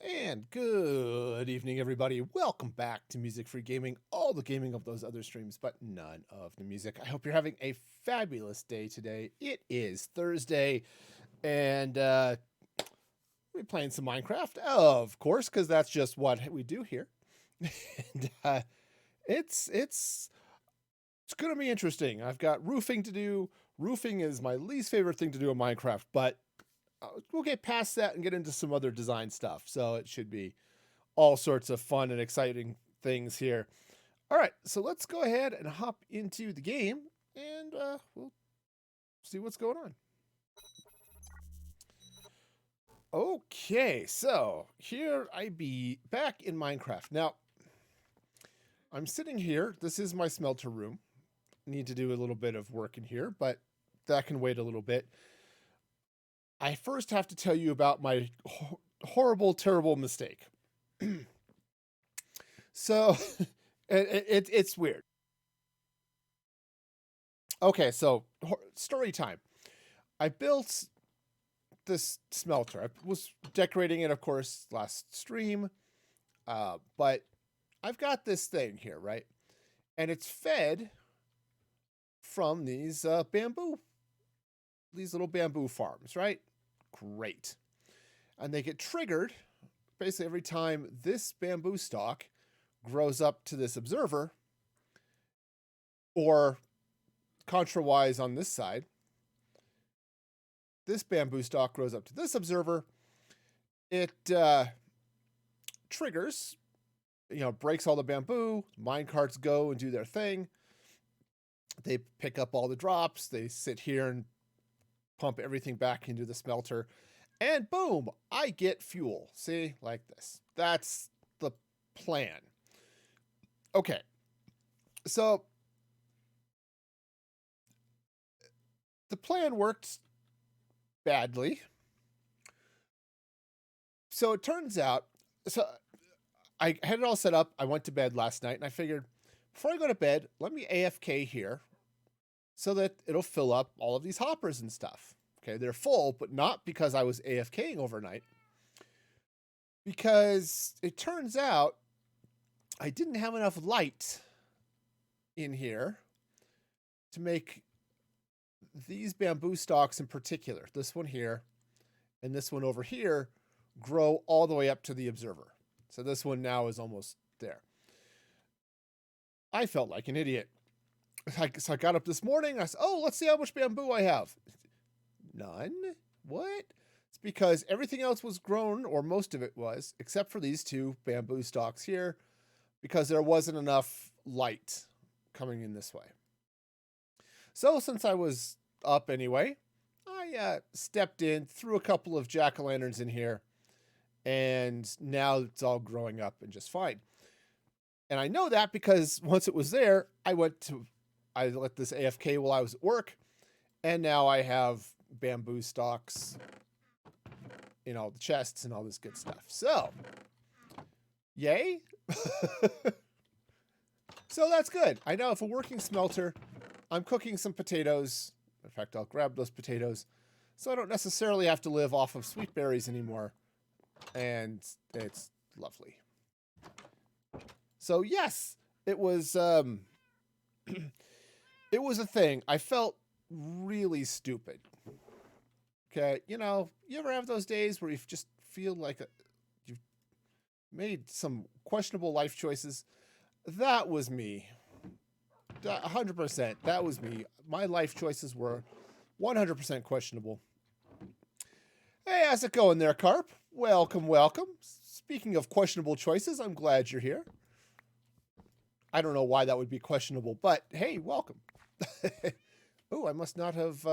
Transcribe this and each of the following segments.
And good evening, everybody. Welcome back to Music Free Gaming. All the gaming of those other streams, but none of the music. I hope you're having a fabulous day today. It is Thursday, and we're playing some Minecraft, of course, because that's just what we do here. and it's going to be interesting. I've got roofing to do. Roofing is my least favorite thing to do in Minecraft, but we'll get past that and get into some other design stuff. So it should be all sorts of fun and exciting things here. All right, so let's go ahead and hop into the game, and we'll see what's going on. Okay, so here I be back in Minecraft. Now, I'm sitting here. This is my smelter room. Need to do a little bit of work in here, but that can wait a little bit. I first have to tell you about my horrible, terrible mistake. So it's weird. Okay, so story time. I built this smelter. I was decorating it, of course, last stream. But I've got this thing here, right? And it's fed from these these little bamboo farms, right? Great. And they get triggered basically every time this bamboo stalk grows up to this observer, or contrawise on this side, this bamboo stalk grows up to this observer. It triggers, breaks all the bamboo. Minecarts go and do their thing. They pick up all the drops. They sit here and pump everything back into the smelter, and boom, I get fuel. See, like this. That's the plan. Okay, so the plan worked badly. So it turns out, so I had it all set up. I went to bed last night, and I figured, before I go to bed, let me AFK here so that it'll fill up all of these hoppers and stuff. Okay, they're full, but not because I was AFKing overnight. Because it turns out I didn't have enough light in here to make these bamboo stalks in particular, this one here and this one over here, grow all the way up to the observer. So this one now is almost there. I felt like an idiot. So I got up this morning. I said, oh, let's see how much bamboo I have. None? What? It's because everything else was grown, or most of it was, except for these two bamboo stalks here, because there wasn't enough light coming in this way. So since I was up anyway, I stepped in, threw a couple of jack-o'-lanterns in here, and now it's all growing up and just fine. And I know that because once it was there, I let this AFK while I was at work, and now I have bamboo stalks in all the chests and all this good stuff. So, yay. So that's good. I now have a working smelter. I'm cooking some potatoes. In fact, I'll grab those potatoes so I don't necessarily have to live off of sweet berries anymore. And it's lovely. So yes, it was it was a thing. I felt really stupid. Okay, you ever have those days where you just feel like you've made some questionable life choices? That was me. 100%. That was me. My life choices were 100% questionable. Hey, how's it going there, Carp? Welcome, welcome. Speaking of questionable choices, I'm glad you're here. I don't know why that would be questionable, but hey, welcome. Oh, I must not have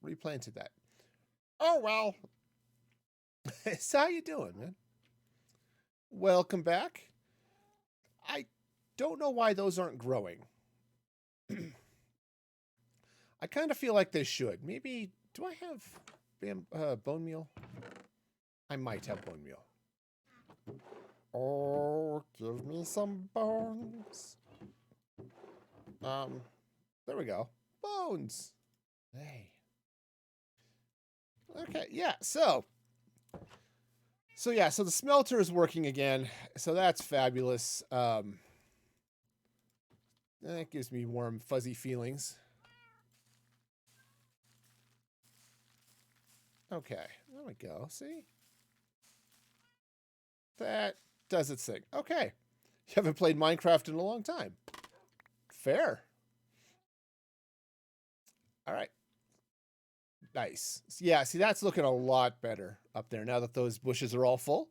replanted that. Oh, well. So how you doing, man? Welcome back. I don't know why those aren't growing. I kind of feel like they should. Maybe, do I have bone meal? I might have bone meal. Oh, give me some bones. There we go. Bones. Hey. Okay, yeah, so So yeah, so the smelter is working again. So that's fabulous. That gives me warm, fuzzy feelings. Okay, there we go. See? That does its thing. Okay. You haven't played Minecraft in a long time. Fair. All right. Nice. Yeah, see, that's looking a lot better up there now that those bushes are all full.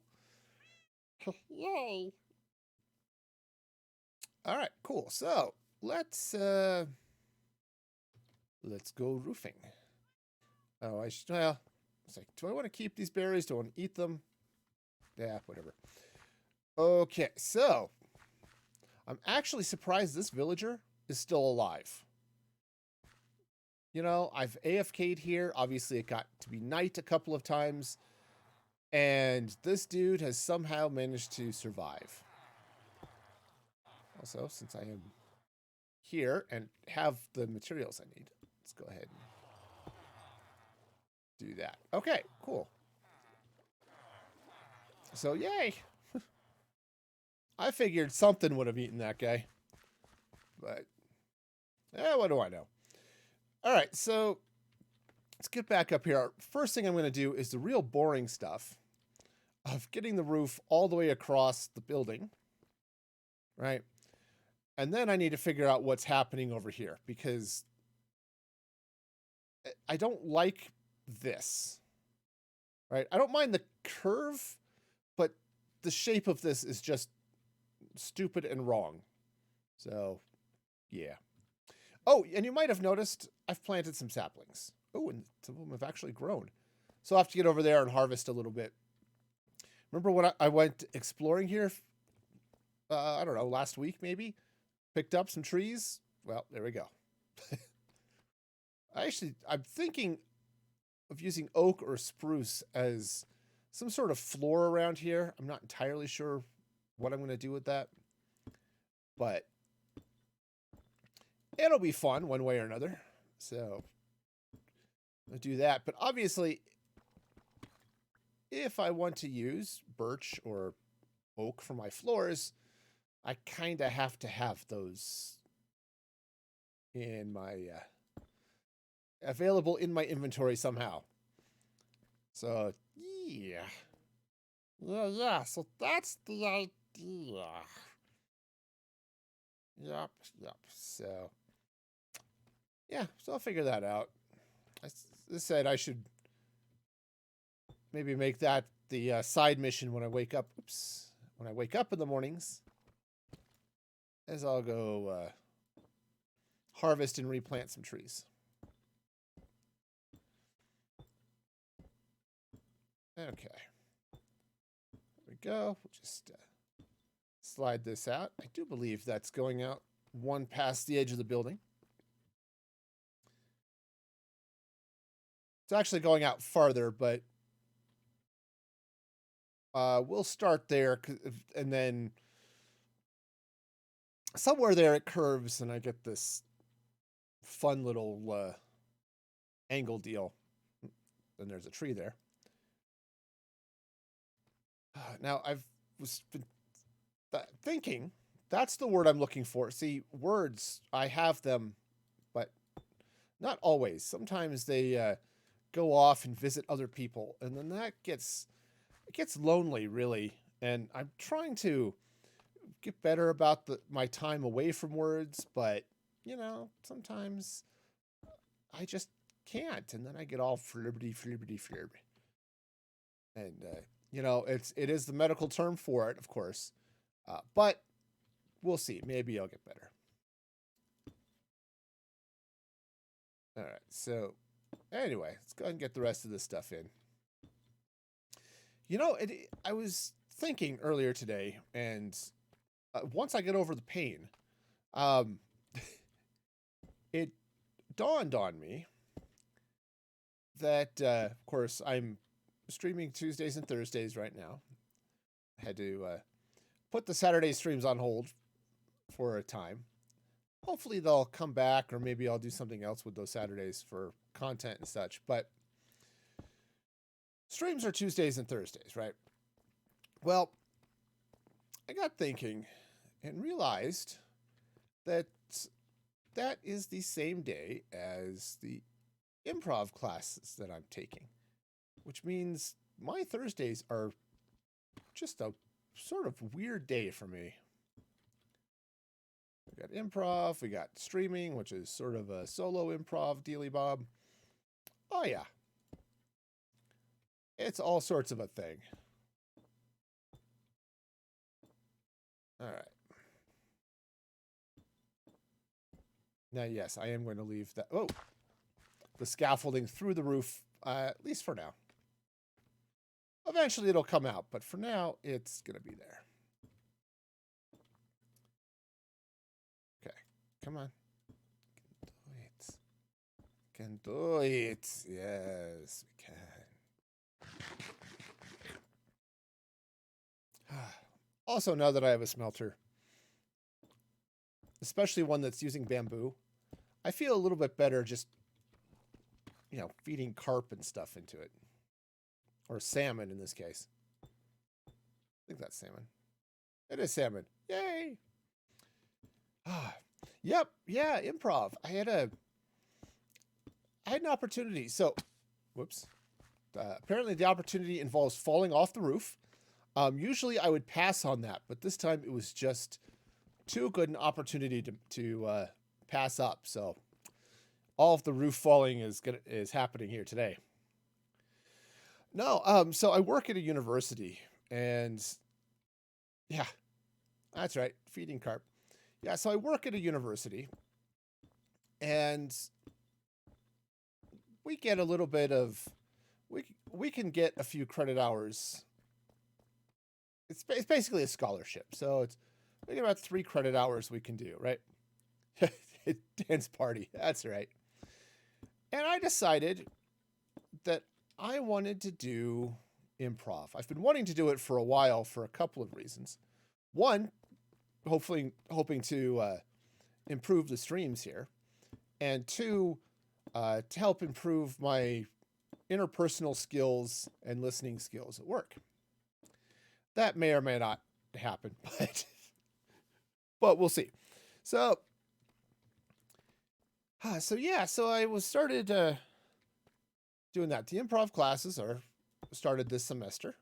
Yay. All right, cool. So let's go roofing. Oh, well, it's like, do I want to keep these berries? Do I want to eat them? Yeah, whatever. Okay, so I'm actually surprised this villager is still alive. You know, I've AFK'd here. Obviously, it got to be night a couple of times. And this dude has somehow managed to survive. Also, since I am here and have the materials I need, let's go ahead and do that. Okay, cool. So, yay. I figured something would have eaten that guy. But, what do I know? All right, so let's get back up here. First thing I'm going to do is the real boring stuff of getting the roof all the way across the building, right? And then I need to figure out what's happening over here because I don't like this, right? I don't mind the curve, but the shape of this is just stupid and wrong. So, yeah. Oh, and you might have noticed I've planted some saplings. Oh, and some of them have actually grown. So I'll have to get over there and harvest a little bit. Remember when I went exploring here? I don't know, last week maybe? Picked up some trees? Well, there we go. I'm thinking of using oak or spruce as some sort of floor around here. I'm not entirely sure what I'm going to do with that. But it'll be fun one way or another. So I'll do that. But obviously, if I want to use birch or oak for my floors, I kind of have to have those in my available in my inventory somehow. So yeah. So that's the idea. Yep. So yeah, so I'll figure that out. I said I should maybe make that the side mission when I wake up. Oops. When I wake up in the mornings, as I'll go harvest and replant some trees. Okay. There we go. We'll just slide this out. I do believe that's going out one past the edge of the building. It's actually going out farther, but we'll start there, and then somewhere there it curves, and I get this fun little angle deal. Then there's a tree there. Now, I've been thinking, that's the word I'm looking for. See, words, I have them, but not always. Sometimes they go off and visit other people, and then it gets lonely, really. And I'm trying to get better about my time away from words, but you know, sometimes I just can't, and then I get all flibberty. And you know, it is the medical term for it, of course, but we'll see. Maybe I'll get better. All right. So anyway, let's go ahead and get the rest of this stuff in. You know, I was thinking earlier today, and once I get over the pain, it dawned on me that, of course, I'm streaming Tuesdays and Thursdays right now. I had to put the Saturday streams on hold for a time. Hopefully they'll come back, or maybe I'll do something else with those Saturdays for content and such. But streams are Tuesdays and Thursdays, right? Well, I got thinking and realized that that is the same day as the improv classes that I'm taking, which means my Thursdays are just a sort of weird day for me. We got improv, we got streaming, which is sort of a solo improv dealy bob. Oh, yeah. It's all sorts of a thing. All right. Now, yes, I am going to leave that. Oh, the scaffolding through the roof, at least for now. Eventually it'll come out, but for now, it's going to be there. Okay, come on. Can do it. Yes, we can. Also, now that I have a smelter, especially one that's using bamboo, I feel a little bit better just, you know, feeding carp and stuff into it. Or salmon in this case. I think that's salmon. It is salmon. Yay! Yep, yeah, improv. I had an opportunity. So, whoops. Apparently the opportunity involves falling off the roof. Usually I would pass on that, but this time it was just too good an opportunity to pass up. So all of the roof falling is happening here today. No, so I work at a university, and yeah, that's right, feeding carp. Yeah, so I work at a university, and we get a little bit of we can get a few credit hours. It's basically a scholarship, so we get about 3 credit hours we can do, right? Dance party, that's right. And I decided that I wanted to do improv. I've been wanting to do it for a while for a couple of reasons. One, hoping to improve the streams here, and two, to help improve my interpersonal skills and listening skills at work. That may or may not happen, but we'll see. So I was started doing that. The improv classes are started this semester,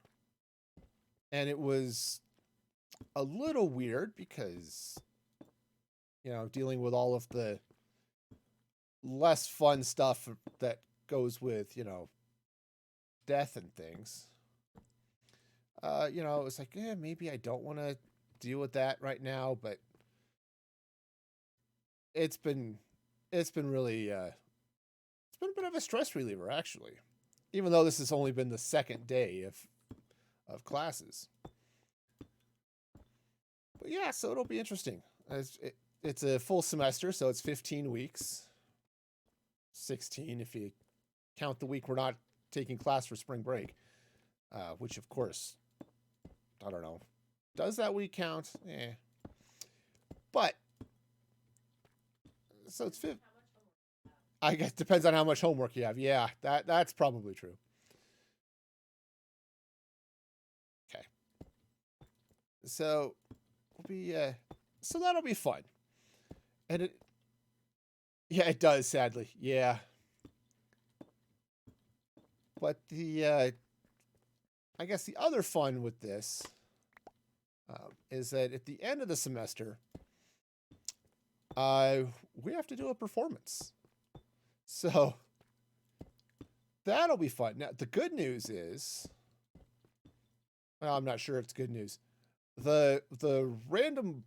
and it was a little weird because, you know, dealing with all of the less fun stuff that goes with, you know, death and things. You know, it was like, maybe I don't want to deal with that right now, but it's been really it's been a bit of a stress reliever, actually, even though this has only been the second day of classes. But yeah, so it'll be interesting. It's a full semester, so it's 15 weeks. 16 if you count the week we're not taking class for spring break, which of course, I don't know. Does that week count? But, so it's I guess depends on how much homework you have. Yeah, that's probably true. Okay. So so that'll be fun. And it does, sadly. Yeah. But I guess the other fun with this is that at the end of the semester, we have to do a performance. So that'll be fun. Now, the good news is, well, I'm not sure it's good news. The random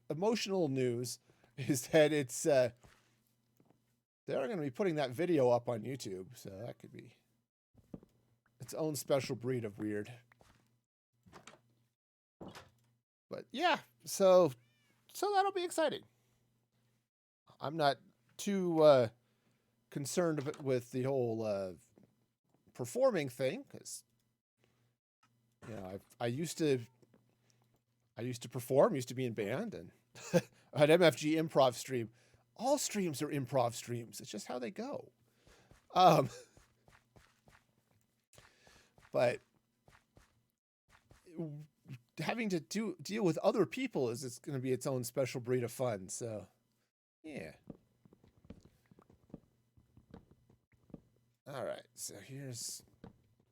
emotional news is that it's they're going to be putting that video up on YouTube, so that could be its own special breed of weird. But yeah, so that'll be exciting. I'm not too concerned with the whole performing thing, because, you know, I used to perform, used to be in band, and at MFG improv stream. All streams are improv streams. It's just how they go. But having to deal with other people is it's going to be its own special breed of fun. So, yeah. All right. So here's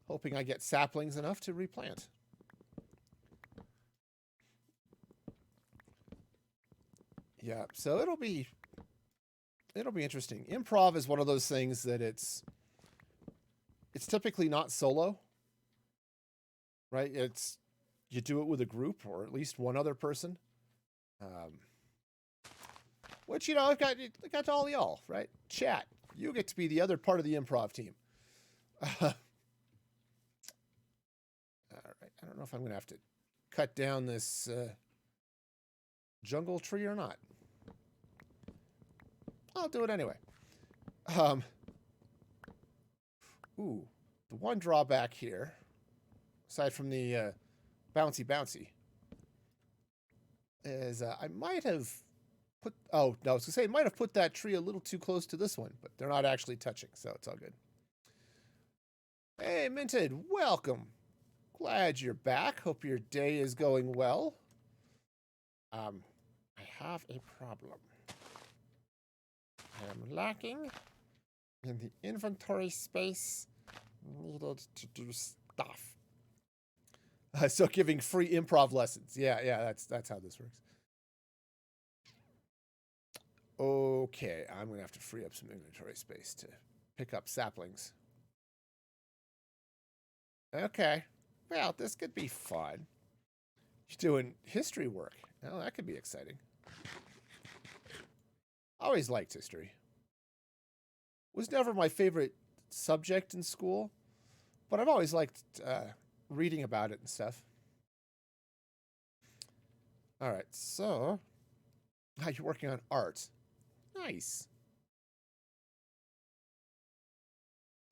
hoping I get saplings enough to replant. Yeah. So it'll be interesting. Improv is one of those things that it's typically not solo, right? It's you do it with a group or at least one other person. Which, you know, I've got all y'all, right? Chat. You get to be the other part of the improv team. All right. I don't know if I'm going to have to cut down this jungle tree or not. I'll do it anyway. Ooh, the one drawback here, aside from the bouncy, is I might have put... Oh, no, I was going to say, I might have put that tree a little too close to this one, but they're not actually touching, so it's all good. Hey, Minted, welcome. Glad you're back. Hope your day is going well. I have a problem. I am lacking in the inventory space needed to do stuff. So giving free improv lessons. Yeah, that's how this works. Okay, I'm going to have to free up some inventory space to pick up saplings. Okay. Well, this could be fun. You're doing history work. Well, that could be exciting. Always liked history. Was never my favorite subject in school, but I've always liked reading about it and stuff. All right, so you're working on art. Nice.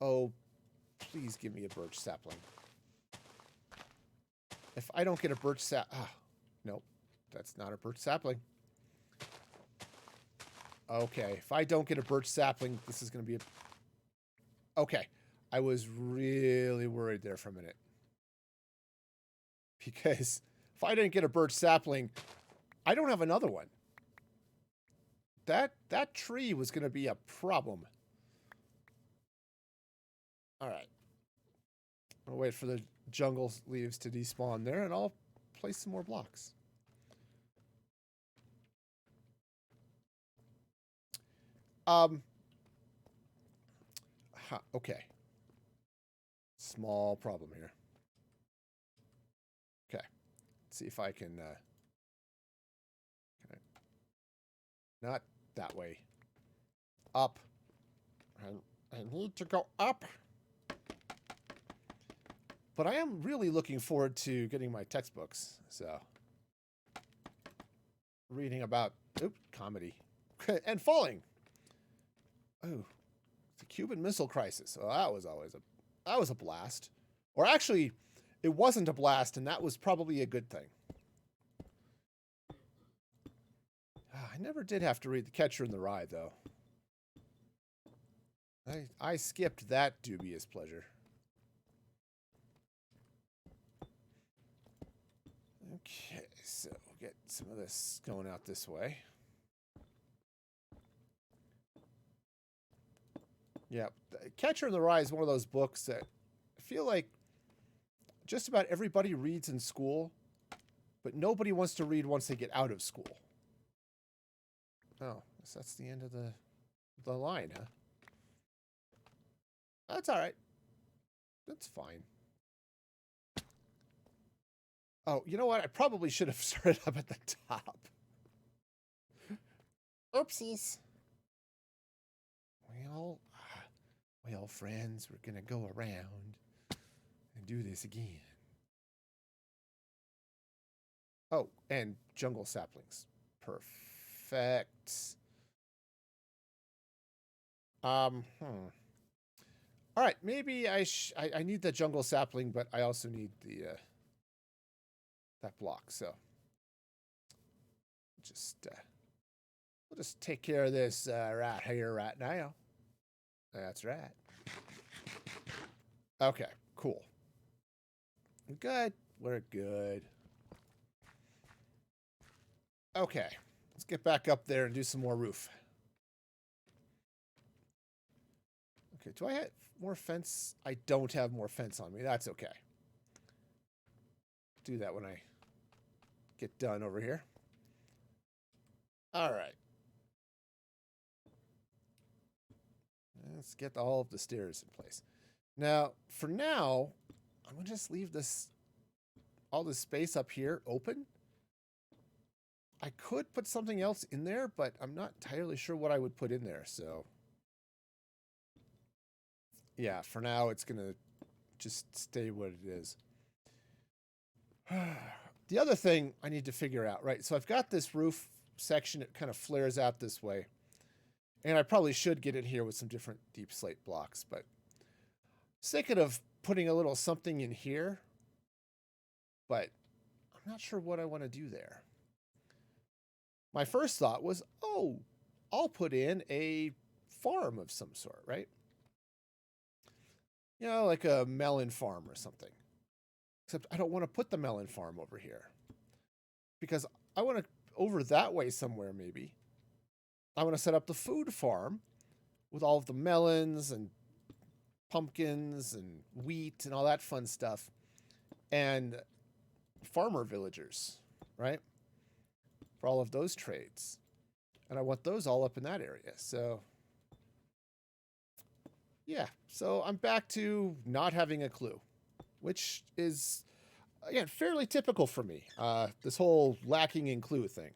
Oh, please give me a birch sapling. If I don't get a birch nope, that's not a birch sapling. Okay, if I don't get a birch sapling, this is going to be a... Okay, I was really worried there for a minute. Because if I didn't get a birch sapling, I don't have another one. That tree was going to be a problem. All right. I'll wait for the jungle leaves to despawn there, and I'll place some more blocks. Okay. Small problem here. Okay. Let's see if I can not that way. Up. I need to go up. But I am really looking forward to getting my textbooks. So, reading about comedy and falling. Oh, the Cuban Missile Crisis. Oh, that was a blast. Or actually, it wasn't a blast, and that was probably a good thing. I never did have to read The Catcher in the Rye, though. I skipped that dubious pleasure. Okay, so we'll get some of this going out this way. Yeah, Catcher in the Rye is one of those books that I feel like just about everybody reads in school, but nobody wants to read once they get out of school. Oh, so that's the end of the line, huh? That's all right. That's fine. Oh, you know what? I probably should have started up at the top. Oopsies. Well, friends, we're going to go around and do this again. Oh, and jungle saplings. Perfect. All right, maybe I need the jungle sapling, but I also need the that block. So we'll just take care of this right here, right now. That's right. Okay, cool. We're good. We're good. Okay, let's get back up there and do some more roof. Okay, do I have more fence? I don't have more fence on me. That's okay. Do that when I get done over here. All right. Let's get all of the stairs in place. Now, for now, I'm going to just leave all this space up here open. I could put something else in there, but I'm not entirely sure what I would put in there, so... Yeah, for now, it's going to just stay what it is. The other thing I need to figure out, right? So I've got this roof section. It kind of flares out this way. And I probably should get in here with some different deep slate blocks, but thinking of putting a little something in here, but I'm not sure what I want to do there. My first thought was, oh, I'll put in a farm of some sort, right? You know, like a melon farm or something. Except I don't want to put the melon farm over here. Because I want to, over that way somewhere maybe, I want to set up the food farm with all of the melons and pumpkins and wheat and all that fun stuff. And farmer villagers, right? For all of those trades. And I want those all up in that area. So, yeah. So I'm back to not having a clue, which is, again, fairly typical for me. This whole lacking in clue thing.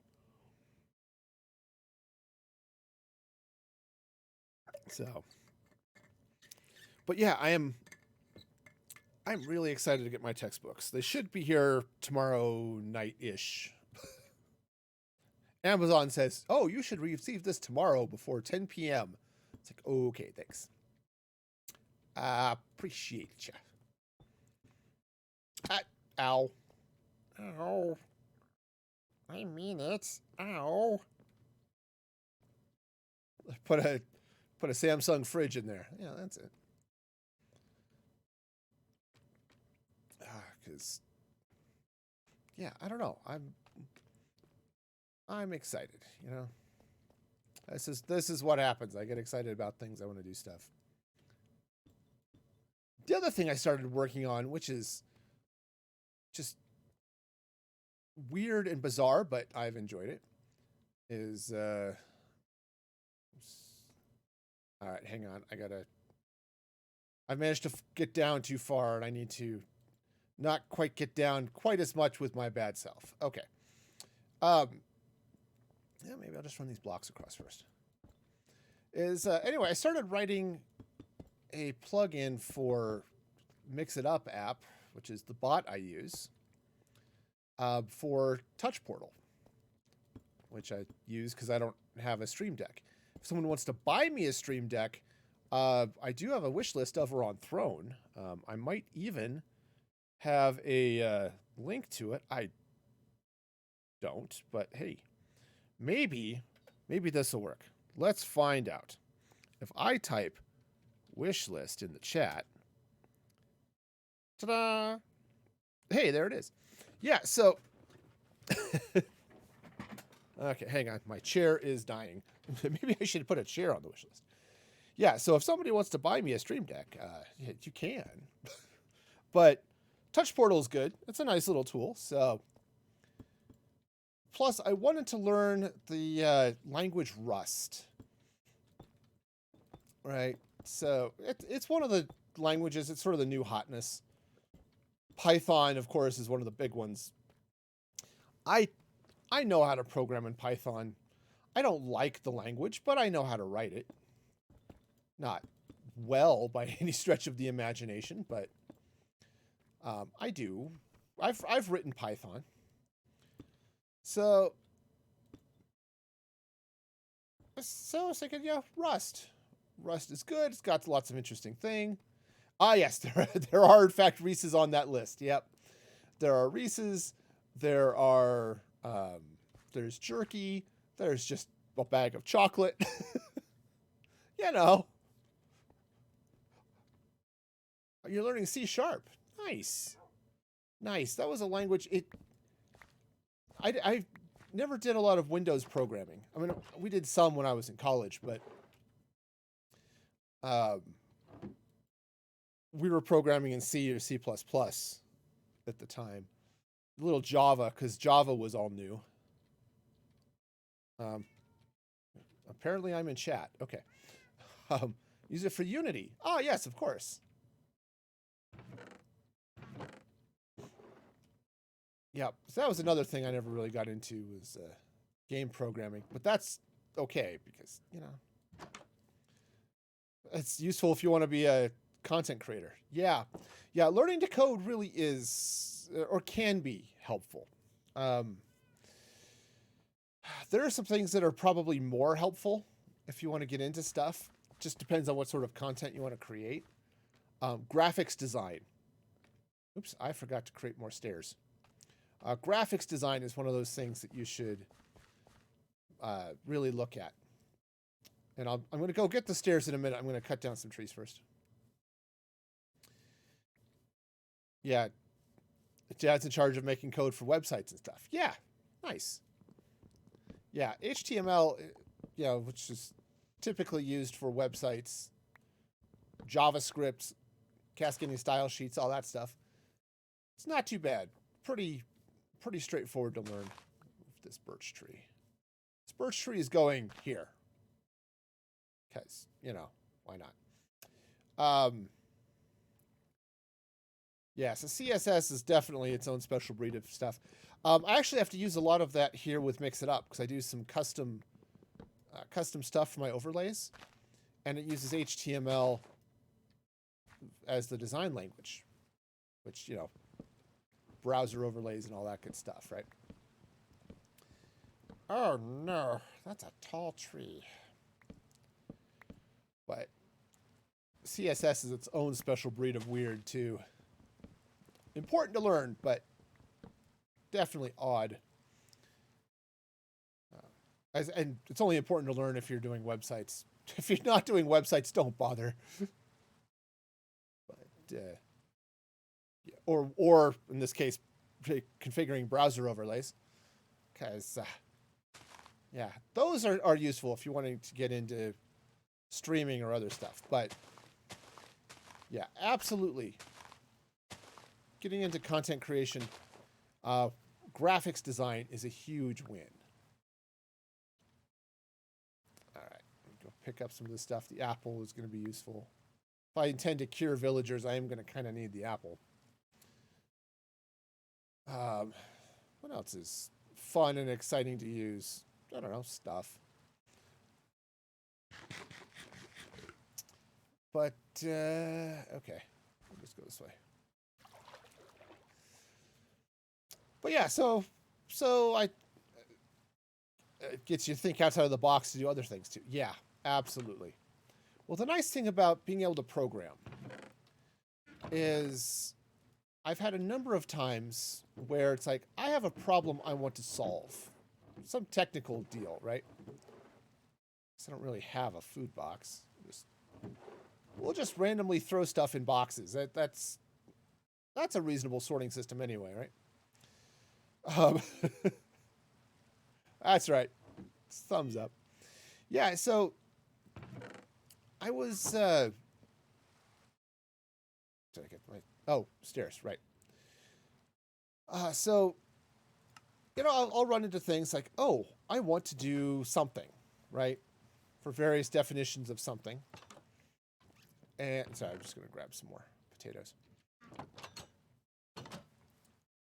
So, but yeah, I'm really excited to get my textbooks. They should be here tomorrow night-ish. Amazon says, oh, you should receive this tomorrow before 10 p.m. It's like, okay, thanks. Appreciate ya. Ow. Ow. I mean it. Ow. Put a Samsung fridge in there. Yeah, that's it. Because, yeah, I don't know. I'm excited, you know. This is what happens. I get excited about things. I want to do stuff. The other thing I started working on, which is just weird and bizarre, but I've enjoyed it, is all right, hang on. I've managed to get down too far, and I need to not quite get down quite as much with my bad self. Okay. Yeah, maybe I'll just run these blocks across first. Anyway, I started writing a plugin for Mix It Up app, which is the bot I use, for Touch Portal, which I use because I don't have a Stream Deck. If someone wants to buy me a Stream Deck, I do have a wish list over on Throne. I might even have a link to it. I don't, but hey, maybe this will work. Let's find out. If I type wish list in the chat, ta-da! Hey, there it is. Yeah, so okay, hang on. My chair is dying. Maybe I should put a chair on the wish list. Yeah, so if somebody wants to buy me a Stream Deck, you can. But Touch Portal is good. It's a nice little tool. So, plus, I wanted to learn the language Rust. Right? So, it's one of the languages. It's sort of the new hotness. Python, of course, is one of the big ones. I know how to program in Python. I don't like the language, but I know how to write it. Not well by any stretch of the imagination, but I do. I've written Python. So I was thinking, yeah, Rust. Rust is good. It's got lots of interesting thing. Yes, there are in fact Reese's on that list. Yep, there are Reese's. There are there's jerky. There's just a bag of chocolate. You know, you're learning C#. Nice. That was a language. I never did a lot of Windows programming. I mean, we did some when I was in college, but we were programming in C or C++ at the time. A little Java, because Java was all new. Apparently I'm in chat. Okay. Use it for Unity. Oh, yes, of course. Yeah, so that was another thing I never really got into was game programming. But that's okay because, you know, it's useful if you want to be a content creator. Yeah. Yeah, learning to code really is or can be helpful. There are some things that are probably more helpful if you want to get into stuff. Just depends on what sort of content you want to create. Graphics design. Oops, I forgot to create more stairs. Graphics design is one of those things that you should really look at. And I'm going to go get the stairs in a minute. I'm going to cut down some trees first. Yeah, Dad's in charge of making code for websites and stuff. Yeah, nice. Yeah, HTML, you know, which is typically used for websites, JavaScript, cascading style sheets, all that stuff. It's not too bad. Pretty straightforward to learn. This birch tree. This birch tree is going here. Because, you know, why not? Yeah, so CSS is definitely its own special breed of stuff. I actually have to use a lot of that here with Mix It Up because I do some custom stuff for my overlays, and it uses HTML as the design language, which, you know, browser overlays and all that good stuff, right? Oh no, that's a tall tree. But CSS is its own special breed of weird too. Important to learn, but definitely odd. And it's only important to learn if you're doing websites. If you're not doing websites, don't bother. But yeah, or in this case, configuring browser overlays, because yeah, those are useful if you're wanting to get into streaming or other stuff. But yeah, absolutely. Getting into content creation, graphics design is a huge win. All right, go pick up some of this stuff. The apple is going to be useful. If I intend to cure villagers, I am going to kind of need the apple. What else is fun and exciting to use? I don't know, stuff. But, okay. We'll just go this way. But yeah, so it gets you to think outside of the box to do other things too. Yeah, absolutely. Well, the nice thing about being able to program is I've had a number of times where it's like, I have a problem I want to solve. Some technical deal, right? So I don't really have a food box. We'll just randomly throw stuff in boxes. That's a reasonable sorting system anyway, right? That's right. Thumbs up. Yeah, so I was did I get my stairs, right. So you know, I'll run into things like, oh, I want to do something, right? For various definitions of something. And sorry, I'm just gonna grab some more potatoes.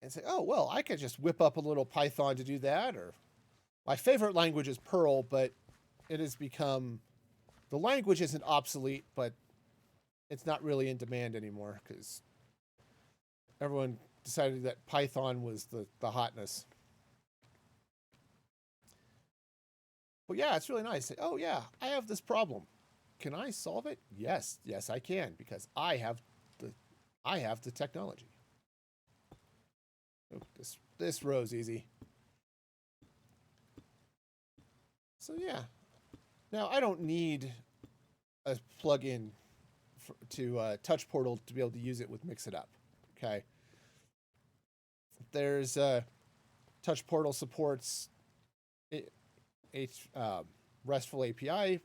And say, oh, well, I could just whip up a little Python to do that. Or my favorite language is Perl, but it has become, the language isn't obsolete, but it's not really in demand anymore because everyone decided that Python was the hotness. But yeah, it's really nice. Oh yeah, I have this problem. Can I solve it? Yes, I can, because I have the technology. Oh, this row's easy. So yeah. Now I don't need a plugin to Touch Portal to be able to use it with Mix It Up. Okay. There's Touch Portal supports RESTful API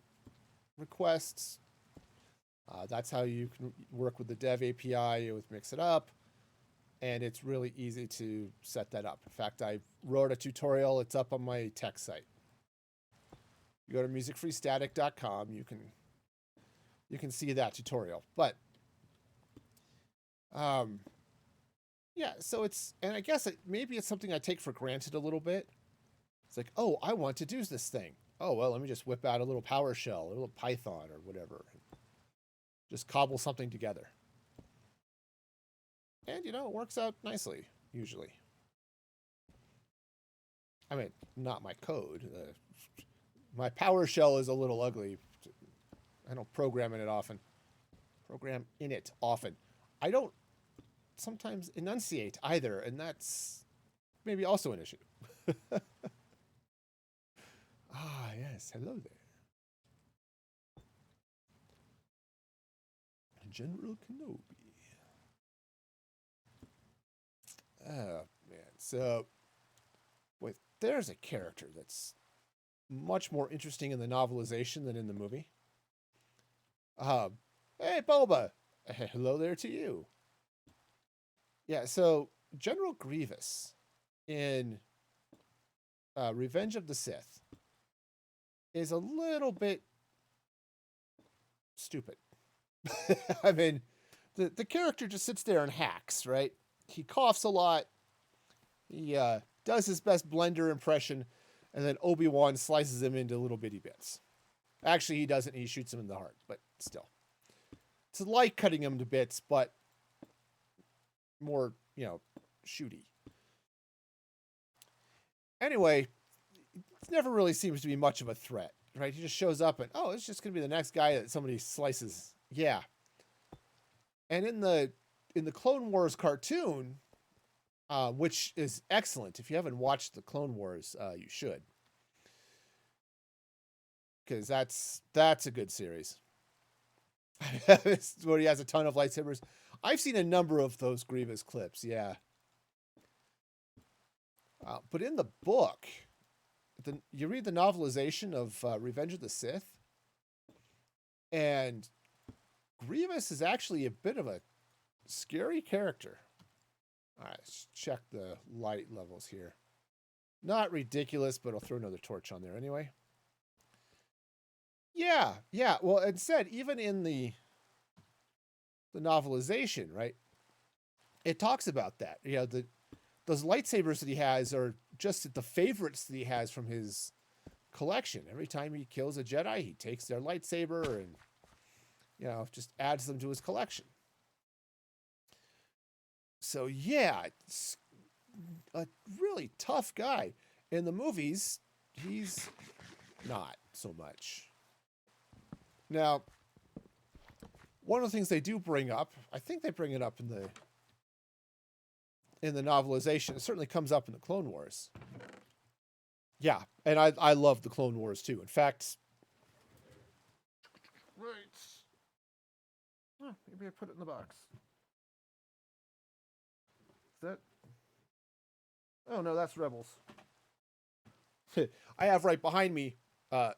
requests. That's how you can work with the dev API with Mix It Up. And it's really easy to set that up. In fact, I wrote a tutorial. It's up on my tech site. You go to musicfreestatic.com. You can see that tutorial. But yeah, so and I guess maybe it's something I take for granted a little bit. It's like, oh, I want to do this thing. Oh, well, let me just whip out a little PowerShell, a little Python or whatever. Just cobble something together. And, it works out nicely, usually. I mean, not my code. My PowerShell is a little ugly. I don't program in it often. I don't sometimes enunciate either, and that's maybe also an issue. Ah, yes. Hello there. General Kenobi. Oh, man. So, wait, there's a character that's much more interesting in the novelization than in the movie. Hey, Boba. Hello there to you. Yeah, so General Grievous in Revenge of the Sith is a little bit stupid. I mean, the character just sits there and hacks, right? He coughs a lot. He does his best Blender impression, and then Obi-Wan slices him into little bitty bits. Actually, he doesn't. He shoots him in the heart, but still. It's like cutting him to bits, but more, shooty. Anyway, it never really seems to be much of a threat, right? He just shows up and, oh, it's just going to be the next guy that somebody slices. Yeah. And in the Clone Wars cartoon, which is excellent. If you haven't watched the Clone Wars, you should. Because that's a good series. Where he has a ton of lightsabers. I've seen a number of those Grievous clips, yeah. But in the book, you read the novelization of Revenge of the Sith, and Grievous is actually a bit of a scary character. All right, let's check the light levels here. Not ridiculous, but I'll throw another torch on there anyway. Yeah. Well, it said even in the novelization, right? It talks about that. Those lightsabers that he has are just the favorites that he has from his collection. Every time he kills a Jedi, he takes their lightsaber and, just adds them to his collection. So, yeah, it's a really tough guy. In the movies, he's not so much. Now, one of the things they do bring up, I think they bring it up in the novelization. It certainly comes up in the Clone Wars. Yeah, and I love the Clone Wars too. In fact, right. Maybe I put it in the box. Is that? Oh no, that's Rebels. I have right behind me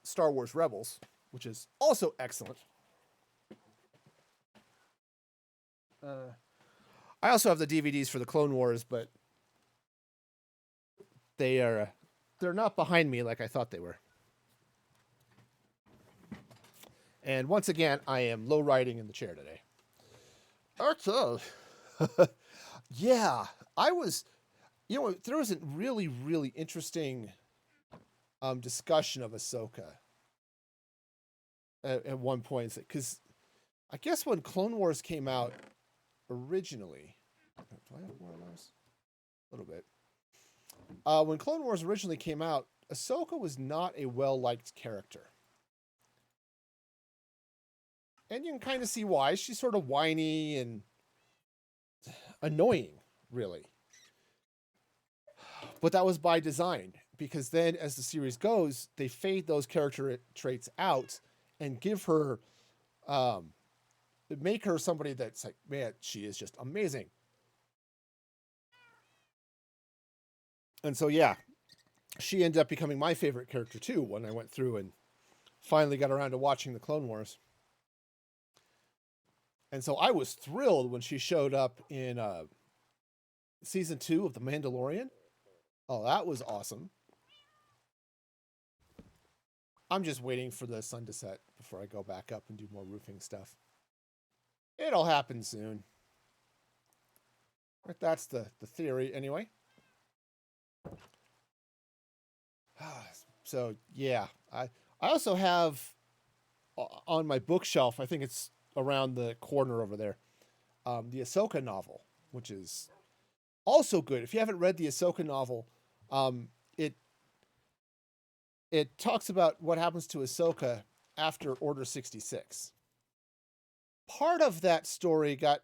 Star Wars Rebels, which is also excellent. I also have the DVDs for the Clone Wars, but they're not behind me like I thought they were. And once again, I am low riding in the chair today. Okay. Yeah, I was, there was a really, really interesting discussion of Ahsoka at one point, because I guess when Clone Wars came out originally, do I have more of those? A little bit. When Clone Wars originally came out, Ahsoka was not a well-liked character. And you can kind of see why. She's sort of whiny and annoying, really. But that was by design, because then as the series goes, they fade those character traits out and give her, make her somebody that's like, man, she is just amazing. And so, yeah, she ended up becoming my favorite character too when I went through and finally got around to watching the Clone Wars. And so I was thrilled when she showed up in season 2 of The Mandalorian. Oh, that was awesome. I'm just waiting for the sun to set before I go back up and do more roofing stuff. It'll happen soon. That's the theory anyway. So yeah, I also have on my bookshelf, I think it's around the corner over there, the Ahsoka novel, which is also good. If you haven't read the Ahsoka novel, it talks about what happens to Ahsoka after Order 66. Part of that story got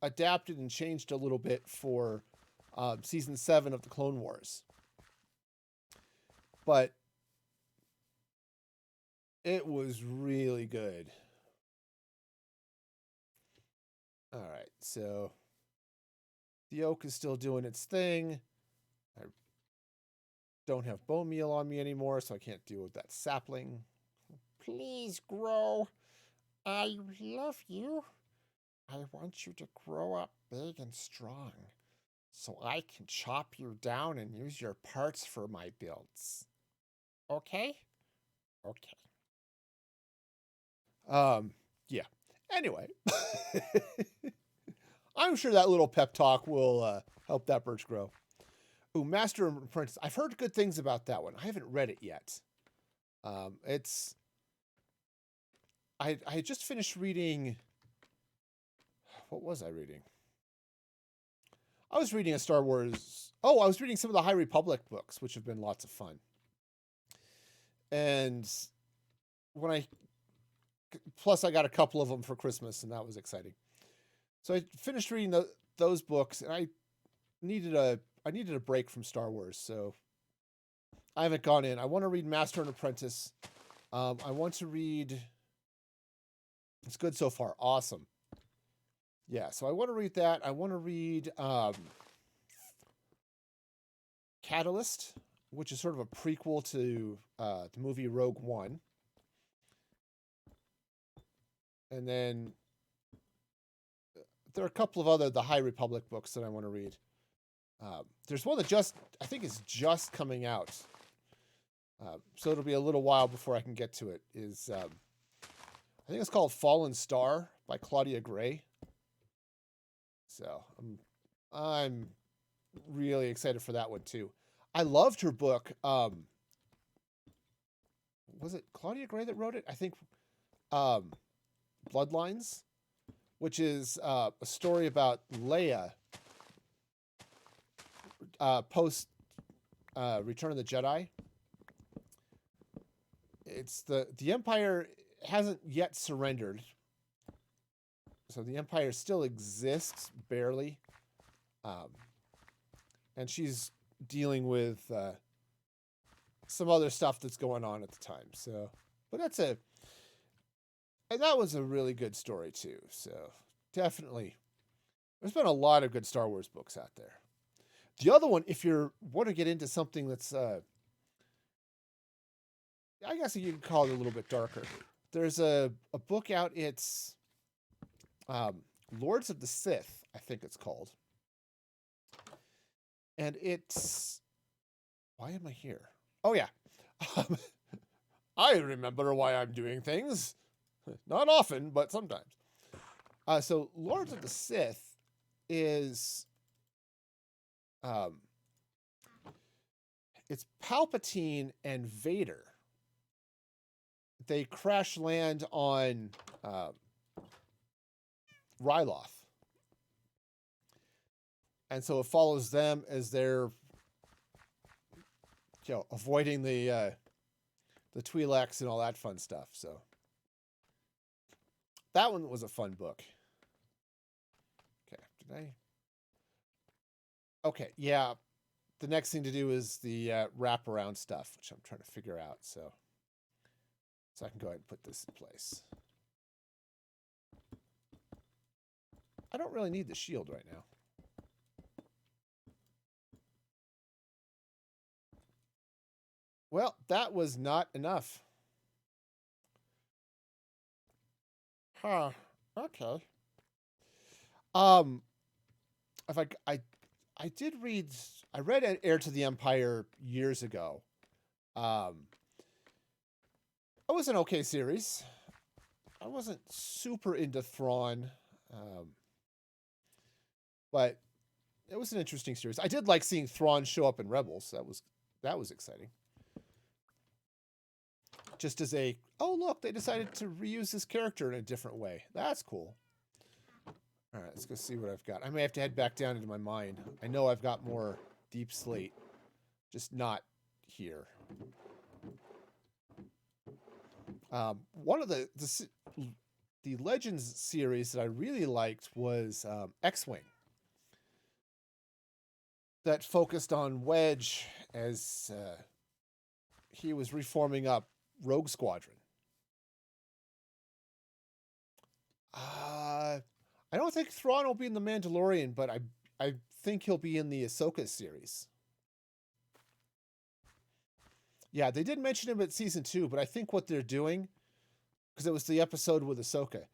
adapted and changed a little bit for season 7 of the Clone Wars. But it was really good. All right, so the oak is still doing its thing. I don't have bone meal on me anymore, so I can't deal with that sapling. Please grow. I love you. I want you to grow up big and strong so I can chop you down and use your parts for my builds. Okay? Okay. Yeah. Anyway, I'm sure that little pep talk will help that birch grow. Ooh, Master and Apprentice. I've heard good things about that one. I haven't read it yet. It's. I just finished reading. What was I reading? I was reading a Star Wars. Oh, I was reading some of the High Republic books, which have been lots of fun. And plus I got a couple of them for Christmas, and that was exciting. So I finished reading those books, and I needed a break from Star Wars, so I haven't gone in. I want to read Master and Apprentice. I want to read. It's good so far. Awesome. Yeah, so I want to read that. I want to read Catalyst, which is sort of a prequel to the movie Rogue One. And then there are a couple of the High Republic books that I want to read. There's one that I think is just coming out. So it'll be a little while before I can get to it. I think it's called Fallen Star by Claudia Gray. So I'm really excited for that one too. I loved her book. Was it Claudia Gray that wrote it? I think Bloodlines, which is a story about Leia post Return of the Jedi. It's the Empire hasn't yet surrendered, so the Empire still exists barely, and she's dealing with some other stuff that's going on at the time. So, but and that was a really good story too. So definitely, there's been a lot of good Star Wars books out there. The other one, if you want to get into something that's, I guess you can call it a little bit darker. There's a book out. It's Lords of the Sith, I think it's called. And it's... Why am I here? Oh, yeah. I remember why I'm doing things. Not often, but sometimes. So Lords of the Sith is... it's Palpatine and Vader. They crash land on Ryloth. And so it follows them as they're avoiding the Twi'leks and all that fun stuff. So that one was a fun book. Okay, did I? Okay, yeah. The next thing to do is the wraparound stuff, which I'm trying to figure out. So I can go ahead and put this in place. I don't really need the shield right now. Well, that was not enough. Huh. Okay. Um, if I did read, I read Heir to the Empire years ago. Um, it was an okay series. I wasn't super into Thrawn, um, but it was an interesting series. I did like seeing Thrawn show up in Rebels. That was exciting. Just as a, oh look, they decided to reuse this character in a different way. That's cool. All right, let's go see what I've got. I may have to head back down into my mine. I know I've got more deep slate, just not here. One of the Legends series that I really liked was X-Wing. That focused on Wedge as he was reforming up Rogue Squadron. I don't think Thrawn will be in The Mandalorian, but I think he'll be in the Ahsoka series. Yeah, they did mention him at season 2, but I think what they're doing, because it was the episode with Ahsoka,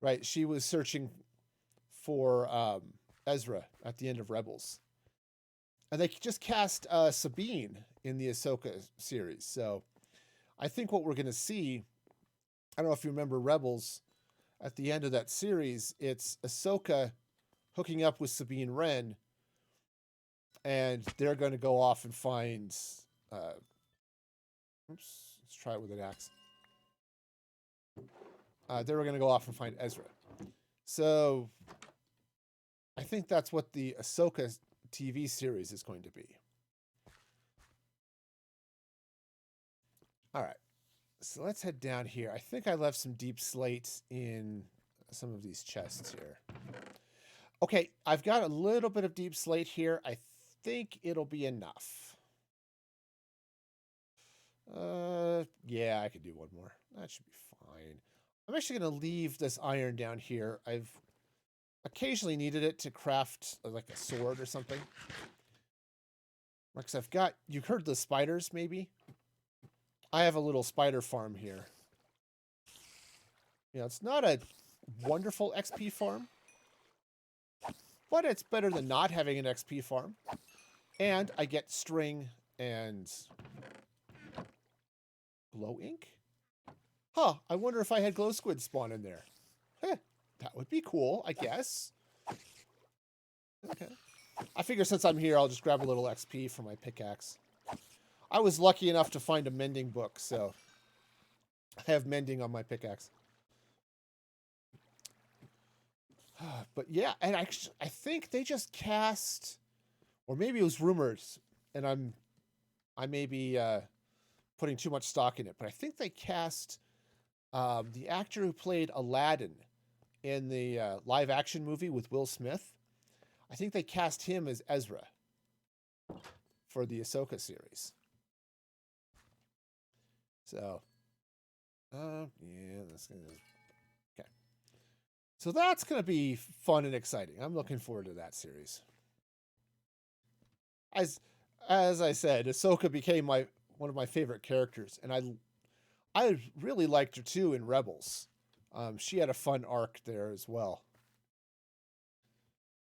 right? She was searching for Ezra at the end of Rebels. And they just cast Sabine in the Ahsoka series. So I think what we're going to see, I don't know if you remember Rebels, at the end of that series, it's Ahsoka hooking up with Sabine Wren, and they're going to go off and find... let's try it with an axe. They were going to go off and find Ezra. So I think that's what the Ahsoka TV series is going to be. All right. So let's head down here. I think I left some deep slates in some of these chests here. Okay, I've got a little bit of deep slate here. I think it'll be enough. Yeah, I could do one more. That should be fine. I'm actually going to leave this iron down here. I've occasionally needed it to craft like a sword or something. Because I've got, you heard the spiders maybe? I have a little spider farm here. You know, it's not a wonderful XP farm, but it's better than not having an XP farm. And I get string and glow ink. Huh, I wonder if I had glow squid spawn in there. Heh, that would be cool, I guess. Okay. I figure since I'm here, I'll just grab a little XP for my pickaxe. I was lucky enough to find a mending book, so I have mending on my pickaxe. But yeah, and I think they just cast, or maybe it was rumors, and I may be putting too much stock in it, but I think they cast the actor who played Aladdin in the live action movie with Will Smith. I think they cast him as Ezra for the Ahsoka series. So, yeah, that's gonna. Okay. So that's gonna be fun and exciting. I'm looking forward to that series. As I said, Ahsoka became one of my favorite characters, and I really liked her too in Rebels. She had a fun arc there as well.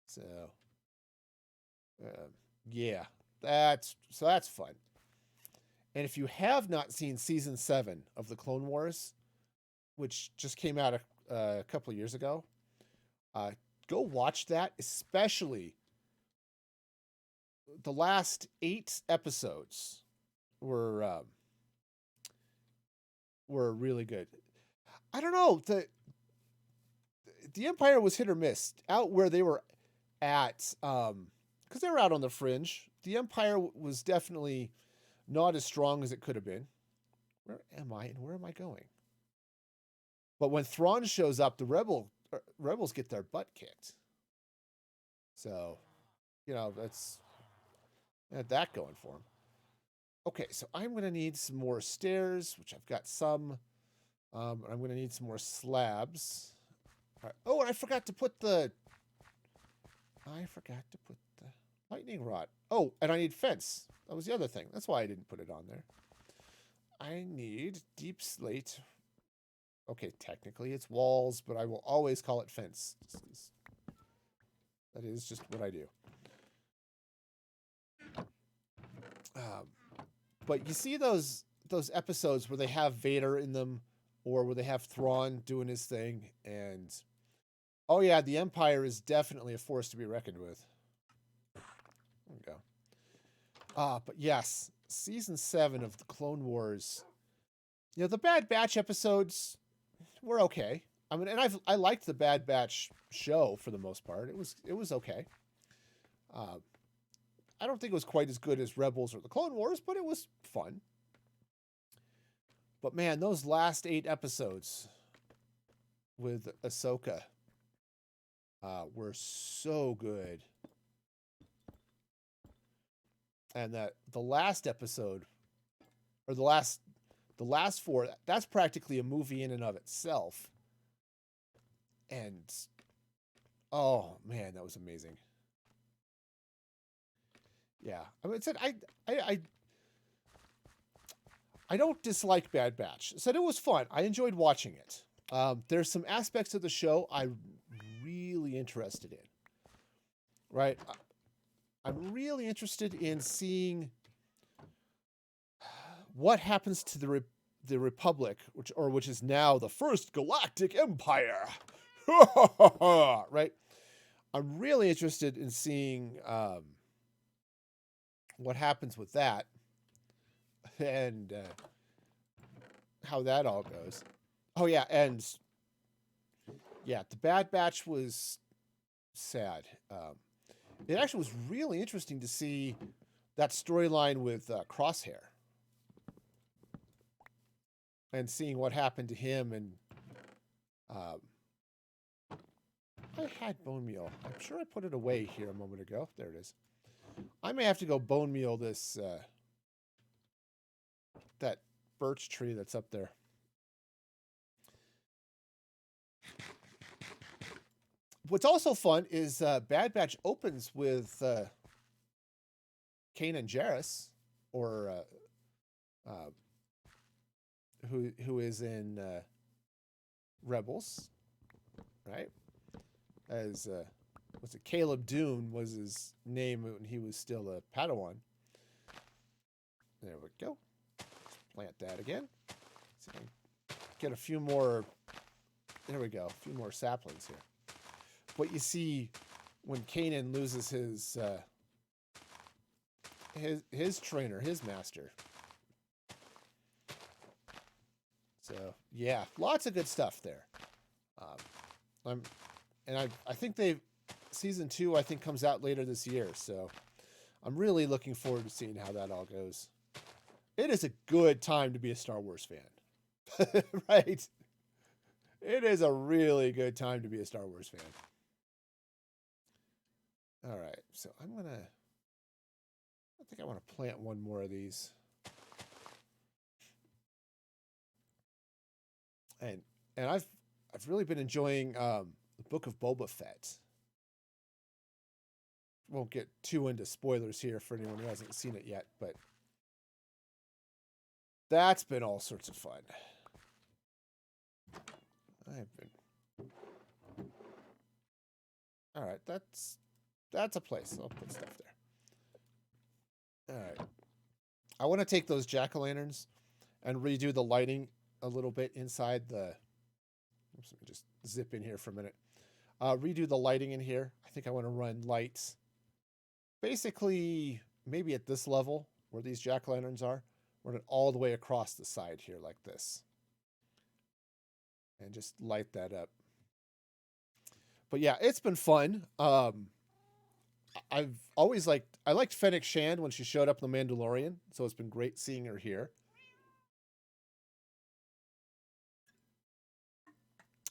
So, yeah, that's fun. And if you have not seen season 7 of the Clone Wars, which just came out a couple of years ago, go watch that. Especially the last 8 episodes were really good. I don't know, the Empire was hit or miss out where they were at, because they were out on the fringe. The Empire was definitely not as strong as it could have been. Where am I and where am I going? But when Thrawn shows up, the rebels get their butt kicked. So, you know, that's that going for them. Okay, so I'm going to need some more stairs, which I've got some. I'm going to need some more slabs. All right. Oh, and I forgot to put the lightning rod. Oh, and I need fence. That was the other thing. That's why I didn't put it on there. I need deep slate. Okay, technically it's walls, but I will always call it fence. That is just what I do. But you see those episodes where they have Vader in them, or where they have Thrawn doing his thing, and oh yeah, the Empire is definitely a force to be reckoned with. There we go. But yes, season 7 of the Clone Wars. You know, the Bad Batch episodes were okay. I mean, and I liked the Bad Batch show for the most part. It was okay. I don't think it was quite as good as Rebels or the Clone Wars, but it was fun. But man, those last 8 episodes with Ahsoka were so good. And that the last episode, or the last 4, that's practically a movie in and of itself. And oh man, that was amazing. Yeah, I mean, I don't dislike Bad Batch. I said it was fun. I enjoyed watching it. There's some aspects of the show I'm really interested in. Right, I'm really interested in seeing what happens to the Republic, which is now the First Galactic Empire. Right, I'm really interested in seeing what happens with that, and how that all goes. Oh yeah, and yeah, the Bad Batch was sad. It actually was really interesting to see that storyline with Crosshair, and seeing what happened to him. And I had bone meal. I'm sure I put it away here a moment ago. There it is. I may have to go bone meal this that birch tree that's up there. What's also fun is Bad Batch opens with Kanan Jarrus, or who is in Rebels, right? As what's it? Caleb Dune was his name when he was still a Padawan. There we go. Plant that again. See if I can get a few more. There we go. A few more saplings here. But you see, when Kanan loses his trainer, his master. So yeah, lots of good stuff there. I think season 2 I think comes out later this year, so I'm really looking forward to seeing how that all goes. It is a good time to be a Star Wars fan, right? It is a really good time to be a Star Wars fan. All right, so I think I want to plant one more of these. And I've really been enjoying the Book of Boba Fett. Won't get too into spoilers here for anyone who hasn't seen it yet, but that's been all sorts of fun. All right, that's a place. I'll put stuff there. All right. I want to take those jack-o'-lanterns and redo the lighting a little bit inside the... Oops, let me just zip in here for a minute. Redo the lighting in here. I think I want to run lights basically maybe at this level where these jack-o'-lanterns are. Run it all the way across the side here like this. And just light that up. But yeah, it's been fun. I've always I liked Fennec Shand when she showed up in The Mandalorian, so it's been great seeing her here.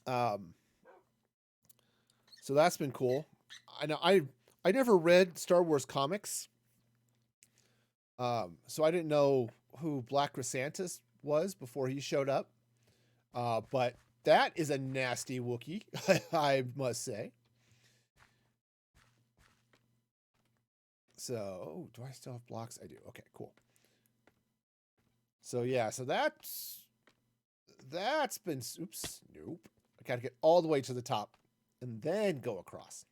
So that's been cool. I know I never read Star Wars comics, so I didn't know who Black Chrysanthemum was before he showed up. But that is a nasty Wookiee, I must say. So, do I still have blocks? I do. Okay, cool. So yeah, so that's been, oops, nope. I got to get all the way to the top and then go across.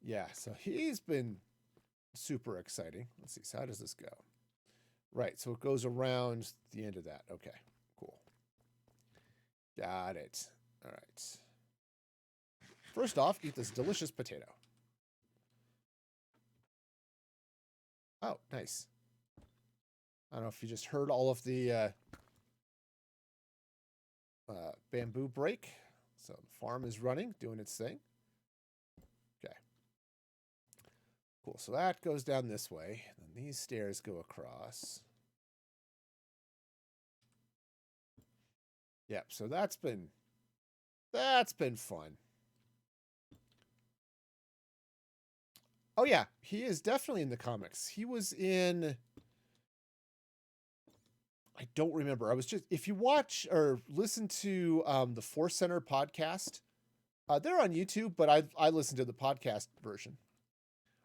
Yeah, so he's been super exciting. Let's see, so how does this go? Right, so it goes around the end of that. Okay, cool. Got it. All right. First off, eat this delicious potato. Oh, nice. I don't know if you just heard all of the bamboo break. So the farm is running, doing its thing. Okay. Cool. So that goes down this way. And these stairs go across. Yep. So that's been fun. Oh yeah, he is definitely in the comics. He was in, I don't remember. I was just, if you watch or listen to the Force Center podcast, they're on YouTube, but I listen to the podcast version.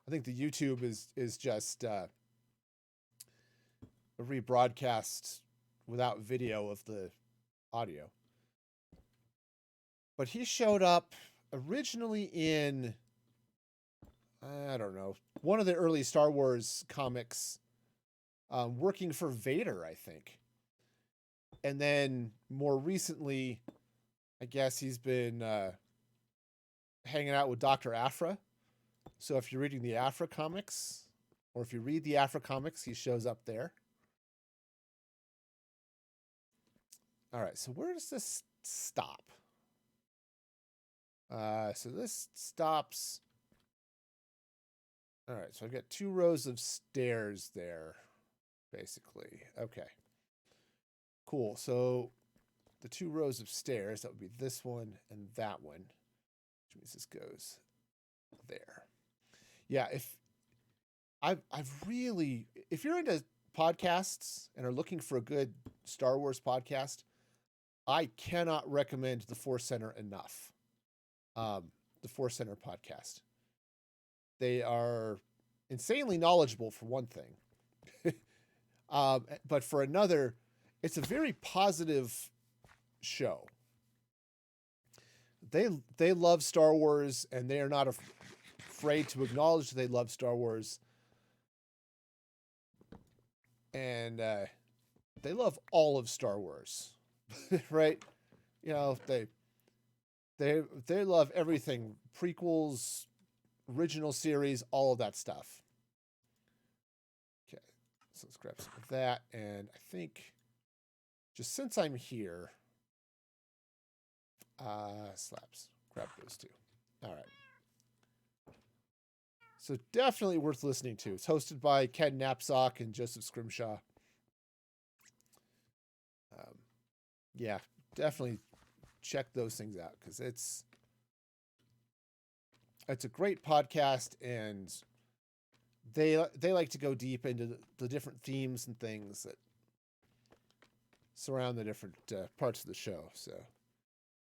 I think the YouTube is just a rebroadcast without video of the audio. But he showed up originally in, I don't know, one of the early Star Wars comics, working for Vader, I think. And then more recently, I guess he's been hanging out with Dr. Aphra. So if you're reading the Aphra comics, or if you read the Aphra comics, he shows up there. All right, so where does this stop? So this stops. All right, so I've got 2 rows of stairs there, basically. Okay. Cool. So the 2 rows of stairs, that would be this one and that one, which means this goes there. Yeah, if you're into podcasts and are looking for a good Star Wars podcast, I cannot recommend the Force Center enough. The Force Center podcast. They are insanely knowledgeable for one thing. But for another, it's a very positive show. They love Star Wars, and they are not afraid to acknowledge they love Star Wars. And they love all of Star Wars, right? You know, they love everything, prequels, original series, all of that stuff. Okay, so let's grab some of that, and I think just since I'm here, slaps, grab those 2. All right. So definitely worth listening to. It's hosted by Ken Knapsack and Joseph Scrimshaw. Yeah, definitely check those things out because it's a great podcast, and they like to go deep into the different themes and things that surround the different parts of the show. So,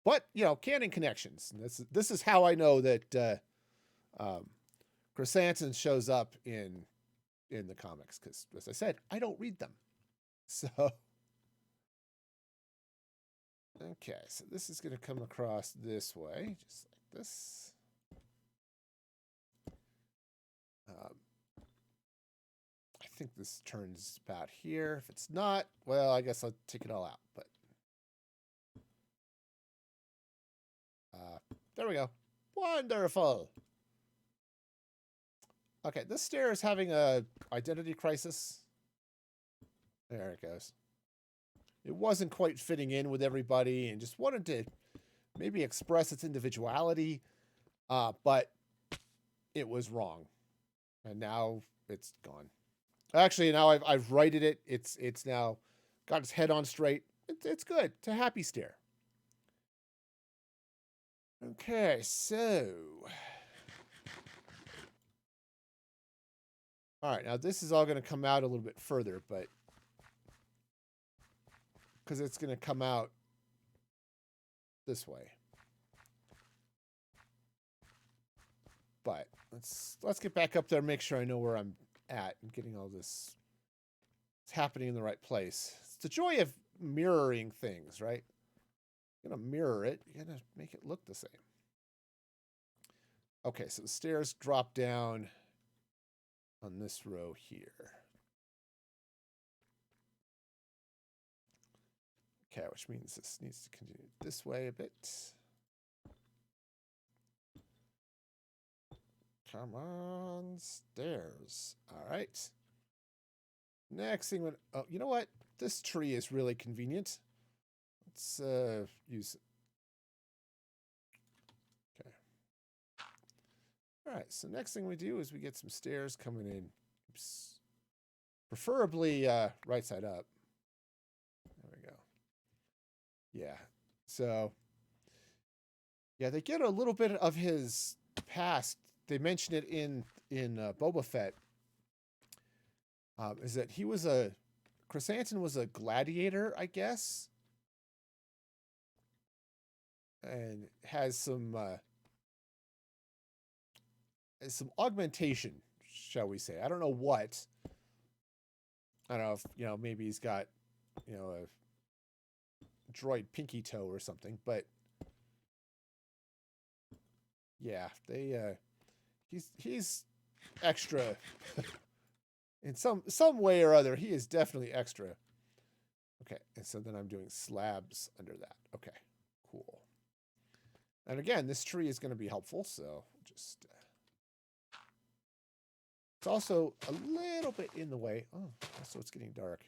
but you know, canon connections. And this is how I know that Chrysanthemum shows up in the comics because, as I said, I don't read them. So, okay, so this is going to come across this way, just like this. I think this turns about here. If it's not, well, I guess I'll take it all out. But there we go. Wonderful. Okay, this stair is having a identity crisis. There it goes. It wasn't quite fitting in with everybody and just wanted to maybe express its individuality, but it was wrong. And now it's gone. Actually, now I've righted it. It's now got its head on straight. It's good. It's a happy stair. Okay, so all right, now this is all going to come out a little bit further, but because it's going to come out this way. But let's get back up there and make sure I know where I'm at and getting all this it's happening in the right place. It's the joy of mirroring things, right? You're going to mirror it. You're going to make it look the same. Okay, so the stairs drop down on this row here. Okay, which means this needs to continue this way a bit. Come on, stairs. All right. Next thing, oh, you know what? This tree is really convenient. Let's use it. Okay. All right, so next thing we do is we get some stairs coming in. Oops. Preferably right side up. There we go. Yeah. So, yeah, they get a little bit of his past. They mention it in Boba Fett. Is that he was Chrysanthemum was a gladiator, I guess, and has some augmentation, shall we say? I don't know what. I don't know if maybe he's got a droid pinky toe or something, but yeah, he's extra. In some way or other, he is definitely extra. Okay, and so then I'm doing slabs under that. Okay, cool. And again, this tree is going to be helpful, so just... it's also a little bit in the way. Oh, so it's getting dark.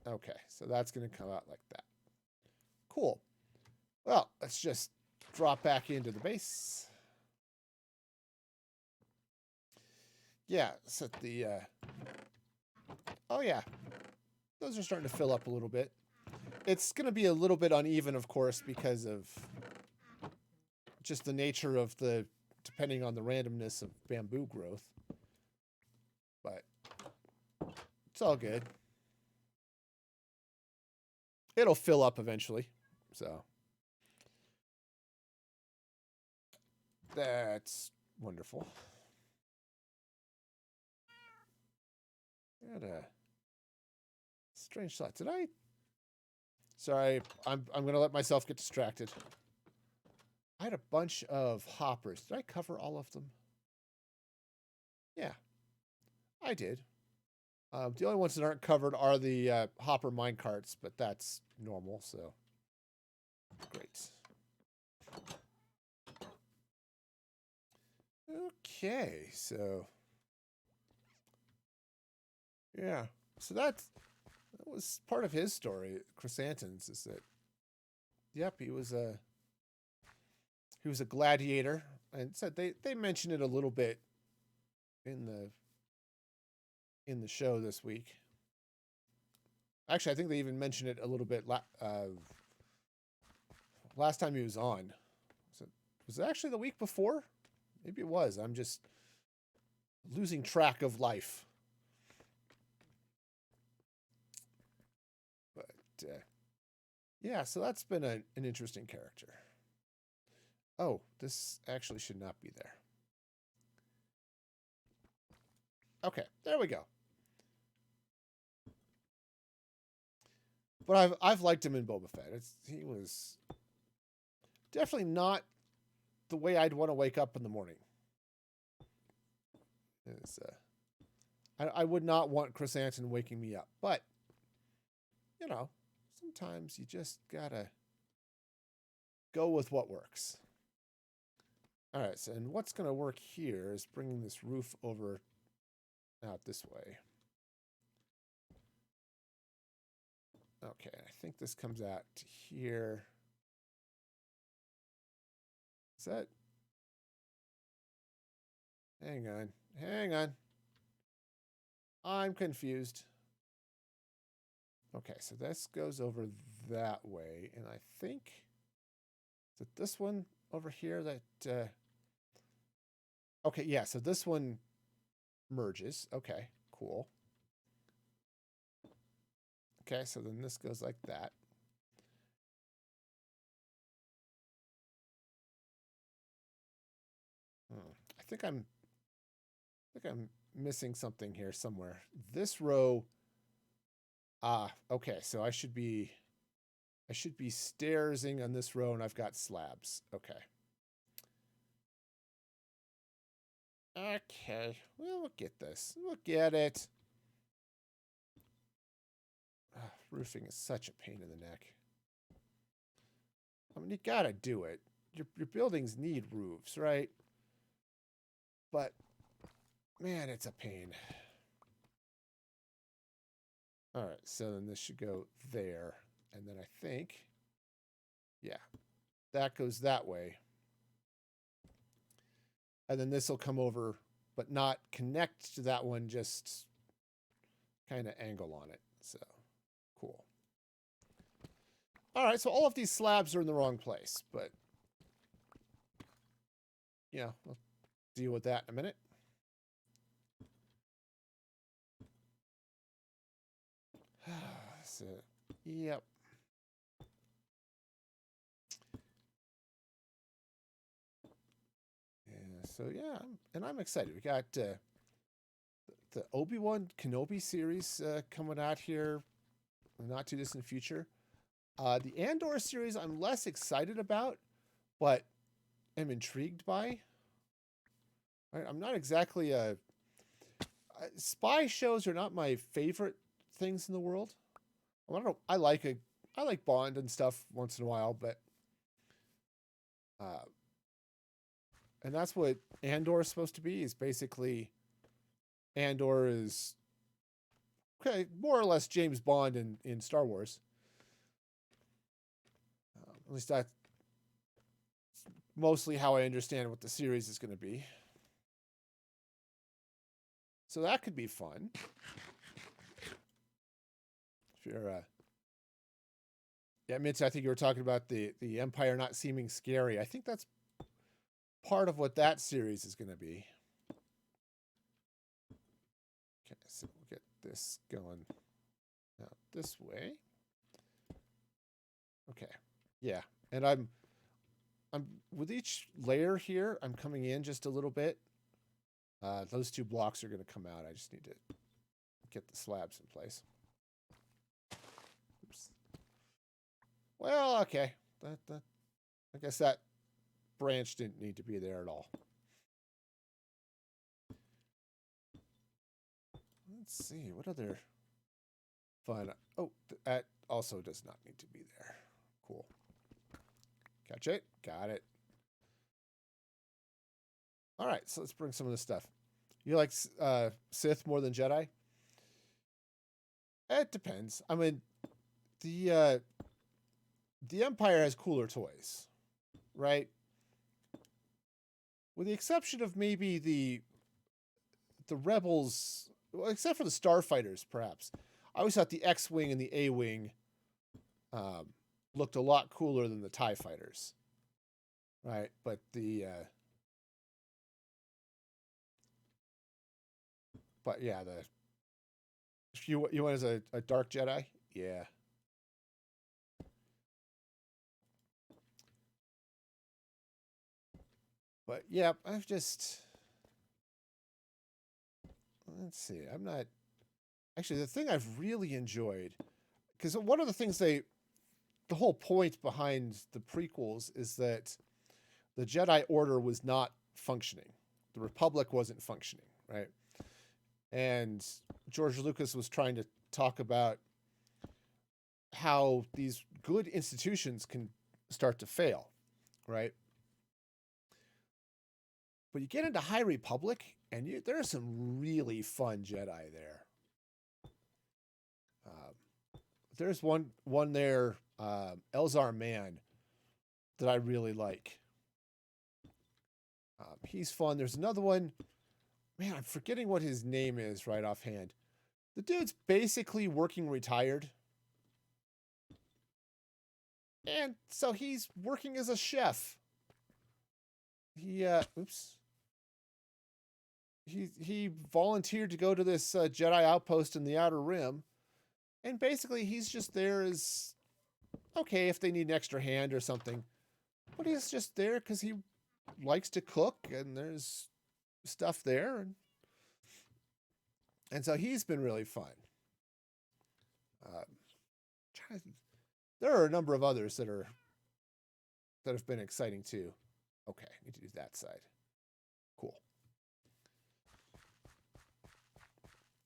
Okay, so that's going to come out like that. Cool. Well, let's just drop back into the base. Yeah, set the... oh, yeah. Those are starting to fill up a little bit. It's going to be a little bit uneven, of course, because of just the nature of depending on the randomness of bamboo growth. But it's all good. It'll fill up eventually. So that's wonderful. Got a strange thought. Did I? Sorry, I'm gonna let myself get distracted. I had a bunch of hoppers. Did I cover all of them? Yeah, I did. The only ones that aren't covered are the hopper minecarts, but that's normal, so great. Okay, so yeah, so that was part of his story. Chrysanthemums is that, yep, he was a gladiator, and said they mentioned it a little bit in the show this week. Actually, I think they even mentioned it a little bit last time he was on. Was it actually the week before? Maybe it was. I'm just losing track of life. But yeah, so that's been an interesting character. Oh, this actually should not be there. Okay, there we go. But I've liked him in Boba Fett. He was definitely not the way I'd want to wake up in the morning. I would not want Chrysanthemum waking me up, but sometimes you just gotta go with what works. All right, so and what's gonna work here is bringing this roof over out this way. Okay, I think this comes out to here. Is that? Hang on. I'm confused. Okay, so this goes over that way, and I think that this one over here that... okay, yeah, so this one merges. Okay, cool. Okay, so then this goes like that. I think I'm missing something here somewhere. This row. Okay. So I should be stairsing on this row, and I've got slabs. Okay. Okay. Well, we'll get this. We'll get it. Roofing is such a pain in the neck. I mean, you gotta do it. Your buildings need roofs, right? But, man, it's a pain. All right, so then this should go there. And then I think, yeah, that goes that way. And then this will come over, but not connect to that one, just kind of angle on it. So, cool. All right, so all of these slabs are in the wrong place, but, yeah, we'll deal with that in a minute. So, yep. So yeah, I'm excited. We got the Obi-Wan Kenobi series coming out here in the not too distant future. The Andor series I'm less excited about, but am intrigued by. I'm not exactly a spy shows are not my favorite things in the world. I don't know. I like Bond and stuff once in a while, but and that's what Andor is supposed to be. Is basically Andor is okay, more or less James Bond in Star Wars. At least that's mostly how I understand what the series is going to be. So that could be fun. If you're yeah, Mitch, I think you were talking about the Empire not seeming scary. I think that's part of what that series is going to be. Okay, so we'll get this going out this way. Okay, yeah, and I'm with each layer here, I'm coming in just a little bit. Those two blocks are going to come out. I just need to get the slabs in place. Oops. Well, okay. I guess that branch didn't need to be there at all. Let's see, what other fun... Oh, that also does not need to be there. Cool. Catch it? Got it. All right, so let's bring some of this stuff. You like Sith more than Jedi? It depends. I mean, the Empire has cooler toys, right? With the exception of maybe the Rebels, well, except for the Starfighters, perhaps. I always thought the X-Wing and the A-Wing looked a lot cooler than the TIE Fighters, right? But but yeah, if you want as a Dark Jedi, yeah. But yeah, I've just... Let's see. I'm not... Actually, the thing I've really enjoyed... Because one of the things the whole point behind the prequels is that the Jedi Order was not functioning. The Republic wasn't functioning, right? And George Lucas was trying to talk about how these good institutions can start to fail, right? But you get into High Republic, and there are some really fun Jedi there. There's one there, Elzar Mann, that I really like. He's fun. There's another one. Man, I'm forgetting what his name is right offhand. The dude's basically working retired. And so he's working as a chef. Oops. He volunteered to go to this Jedi outpost in the Outer Rim. And basically he's just there as, okay, if they need an extra hand or something. But he's just there because he likes to cook and there's stuff there. And And so he's been really fun. There are a number of others that have been exciting too. Okay, I need to do that side. Cool.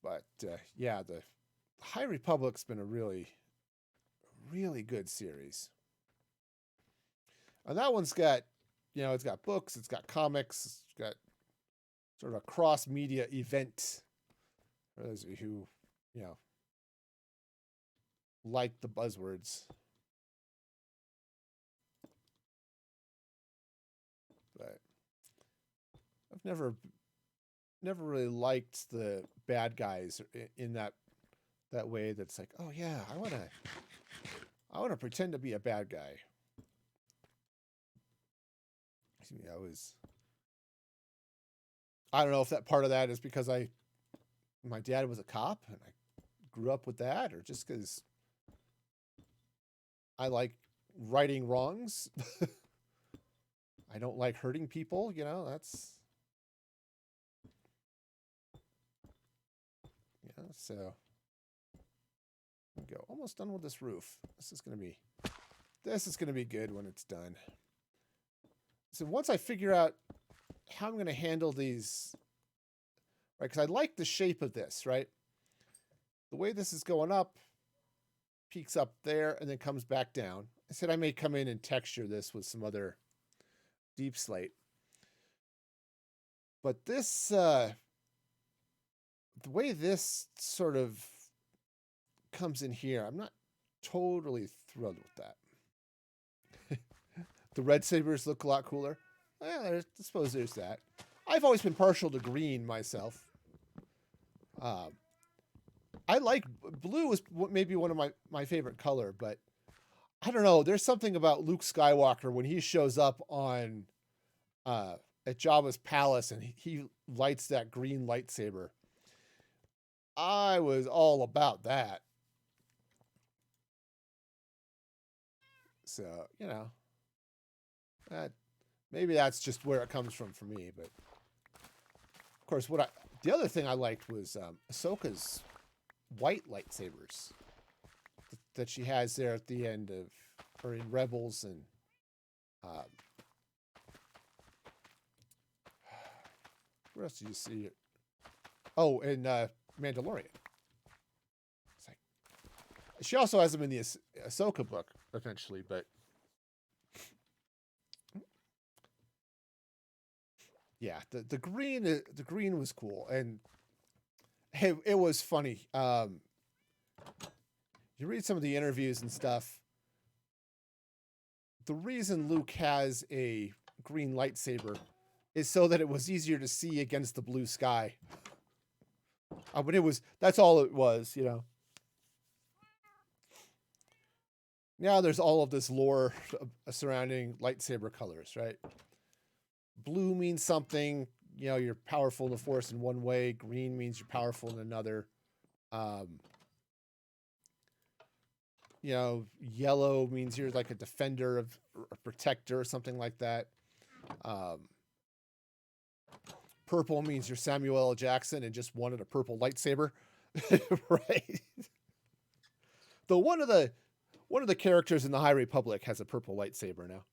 But yeah, the High Republic's been a really, really good series. And that one's got, it's got books, it's got comics, it's got sort of a cross-media event. For those of you who, like the buzzwords. But I've never really liked the bad guys in that way. That's like, oh yeah, I want to pretend to be a bad guy. I don't know if that part of that is because my dad was a cop and I grew up with that, or just because I like righting wrongs. I don't like hurting people, that's... So... There we go. Almost done with this roof. This is going to be good when it's done. So once I figure out how I'm going to handle these... Right, because I like the shape of this, right? The way this is going up, peaks up there, and then comes back down. I said I may come in and texture this with some other deep slate. But this, the way this sort of comes in here, I'm not totally thrilled with that. The red sabers look a lot cooler. Yeah, I suppose there's that. I've always been partial to green myself. I like blue is maybe one of my favorite color, but I don't know. There's something about Luke Skywalker when he shows up on at Jabba's palace and he lights that green lightsaber. I was all about that. So, maybe that's just where it comes from for me. But of course, the other thing I liked was Ahsoka's white lightsabers that she has there at the end of, or in Rebels, and where else did you see it? Oh, in Mandalorian. It's like, she also has them in the Ahsoka book eventually, but yeah, the green was cool, and it was funny. You read some of the interviews and stuff. The reason Luke has a green lightsaber is so that it was easier to see against the blue sky. But that's all it was, Now there's all of this lore surrounding lightsaber colors, right? Blue means something, you're powerful in the Force in one way. Green means you're powerful in another. Yellow means you're like a defender of a protector or something like that. Purple means you're Samuel L. Jackson and just wanted a purple lightsaber, right? Though one of the characters in the High Republic has a purple lightsaber now.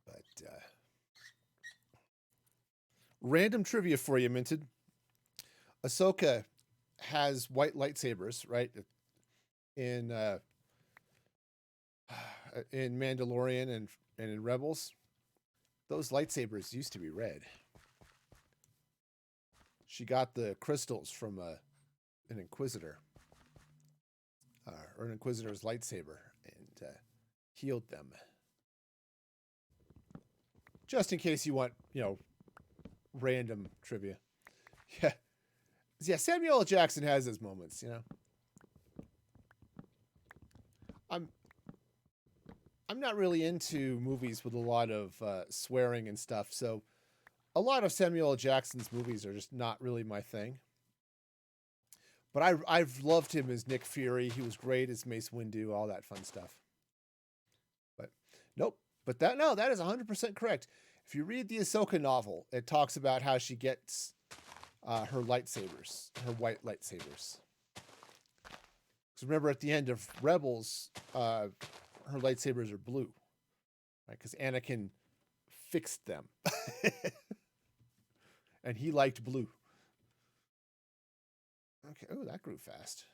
But random trivia for you, Minted. Ahsoka has white lightsabers, right? In Mandalorian and in Rebels. Those lightsabers used to be red. She got the crystals from an Inquisitor, or an Inquisitor's lightsaber, and healed them. Just in case you want, random trivia. Yeah, Samuel L. Jackson has his moments, I'm not really into movies with a lot of swearing and stuff, so a lot of Samuel L. Jackson's movies are just not really my thing. But I've loved him as Nick Fury. He was great as Mace Windu, all that fun stuff. But nope. But that is 100% correct. If you read the Ahsoka novel, it talks about how she gets her lightsabers, her white lightsabers. Because remember, at the end of Rebels, her lightsabers are blue, right? Because Anakin fixed them, and he liked blue. Okay. Oh, that grew fast.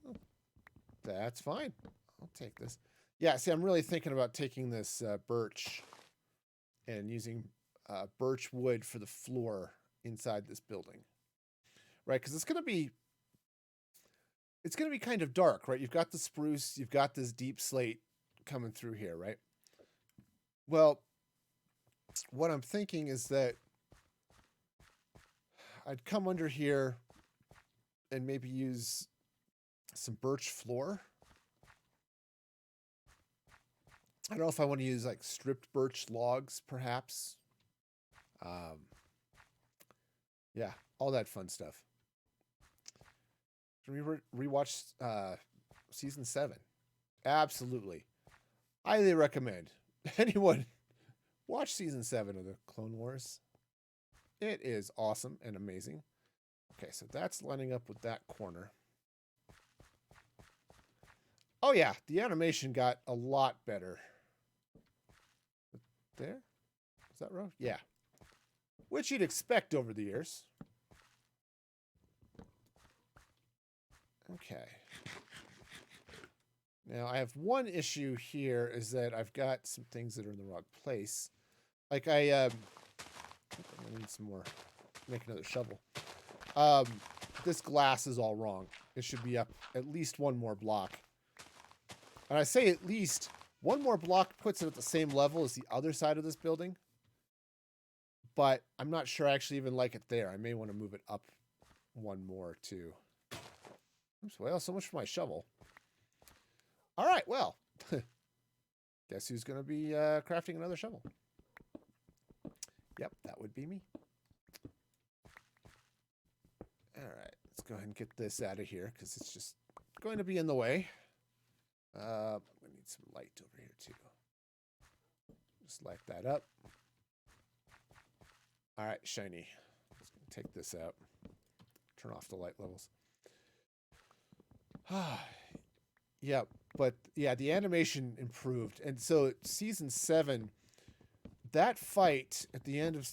Oh, that's fine. I'll take this. Yeah. See, I'm really thinking about taking this birch and using birch wood for the floor inside this building, right? Because it's gonna be kind of dark, right? You've got the spruce, you've got this deep slate coming through here, right? Well, what I'm thinking is that I'd come under here and maybe use some birch floor. I don't know if I want to use like stripped birch logs, perhaps. Yeah, all that fun stuff. Should we rewatch season 7? Absolutely. Highly recommend. Anyone watch season 7 of the Clone Wars. It is awesome and amazing. Okay, so that's lining up with that corner. Oh yeah, the animation got a lot better. There? Is that row? Yeah. Which you'd expect over the years. Okay. Now, I have one issue here is that I've got some things that are in the wrong place. Like I need some more. Make another shovel. This glass is all wrong. It should be up at least one more block. And I say at least one more block puts it at the same level as the other side of this building. But I'm not sure I actually even like it there. I may want to move it up one more too. Oops, well, so much for my shovel. All right, well, guess who's going to be crafting another shovel? Yep, that would be me. All right, let's go ahead and get this out of here because it's just going to be in the way. I'm going to need some light over here too. Just light that up. All right, shiny. Let's take this out. Turn off the light levels. Yeah, but yeah, the animation improved. And so season 7, that fight at the end of,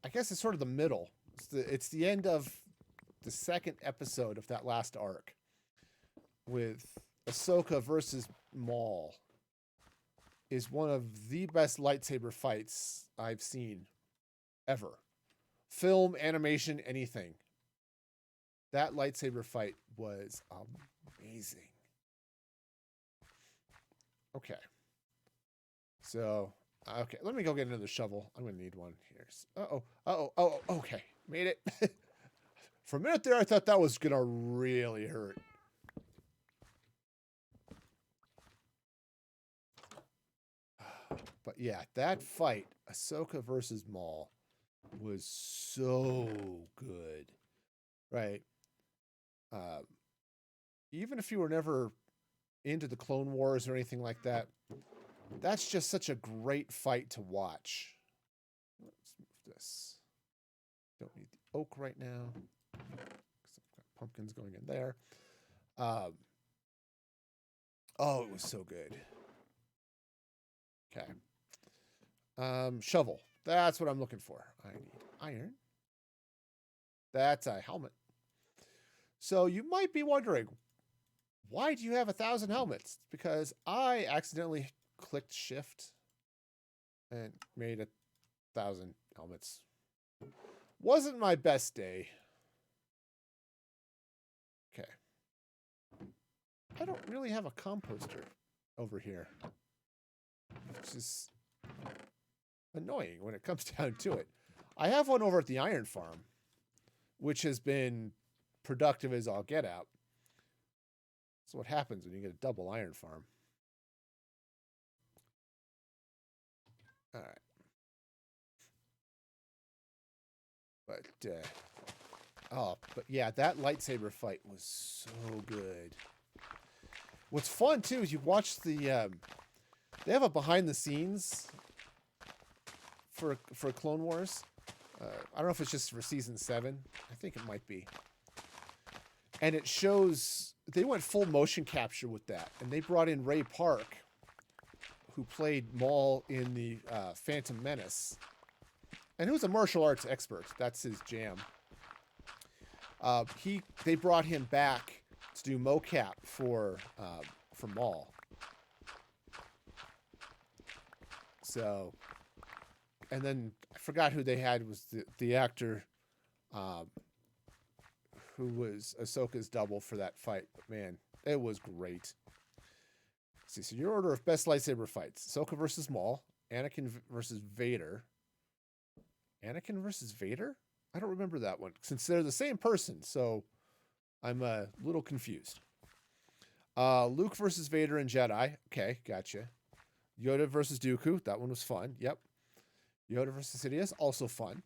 I guess it's sort of the middle. It's the end of the second episode of that last arc with Ahsoka versus Maul is one of the best lightsaber fights I've seen ever. Film, animation, anything. That lightsaber fight was amazing. Okay. So, okay. Let me go get another shovel. I'm going to need one here. Oh, okay. Made it. For a minute there, I thought that was going to really hurt. But yeah, that fight, Ahsoka versus Maul, was so good. Right? Even if you were never into the Clone Wars or anything like that, that's just such a great fight to watch. Let's move this. Don't need the oak right now. Because I've got pumpkins going in there. Oh, it was so good. Okay. Shovel. That's what I'm looking for. I need iron. That's a helmet. So you might be wondering, why do you have 1,000 helmets? Because I accidentally clicked shift and made 1,000 helmets. Wasn't my best day. Okay. I don't really have a composter over here, which is annoying when it comes down to it. I have one over at the iron farm, which has been productive as all get out. That's what happens when you get a double iron farm. All right. But yeah, that lightsaber fight was so good. What's fun too is you watch the They have a behind the scenes for Clone Wars. I don't know if it's just for season 7. I think it might be. And it shows they went full motion capture with that, and they brought in Ray Park, who played Maul in the Phantom Menace, and who's a martial arts expert. That's his jam. They brought him back to do mocap for Maul. So, and then I forgot who they had was the actor who was Ahsoka's double for that fight. But man, it was great. Let's see, so your order of best lightsaber fights: Ahsoka versus Maul, Anakin versus Vader. Anakin versus Vader? I don't remember that one, since they're the same person, so I'm a little confused. Luke versus Vader and Jedi. Okay, gotcha. Yoda versus Dooku. That one was fun. Yep. Yoda versus Sidious. Also fun.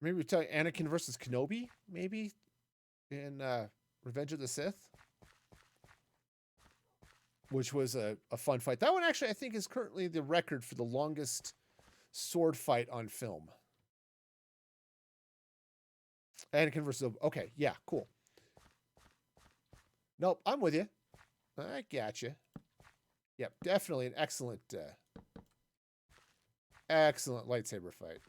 Maybe we tell Anakin versus Kenobi, maybe, in Revenge of the Sith, which was a fun fight. That one actually, I think, is currently the record for the longest sword fight on film. Anakin versus... Okay, yeah, cool. Nope, I'm with you. I gotcha. Yep, definitely an excellent lightsaber fight.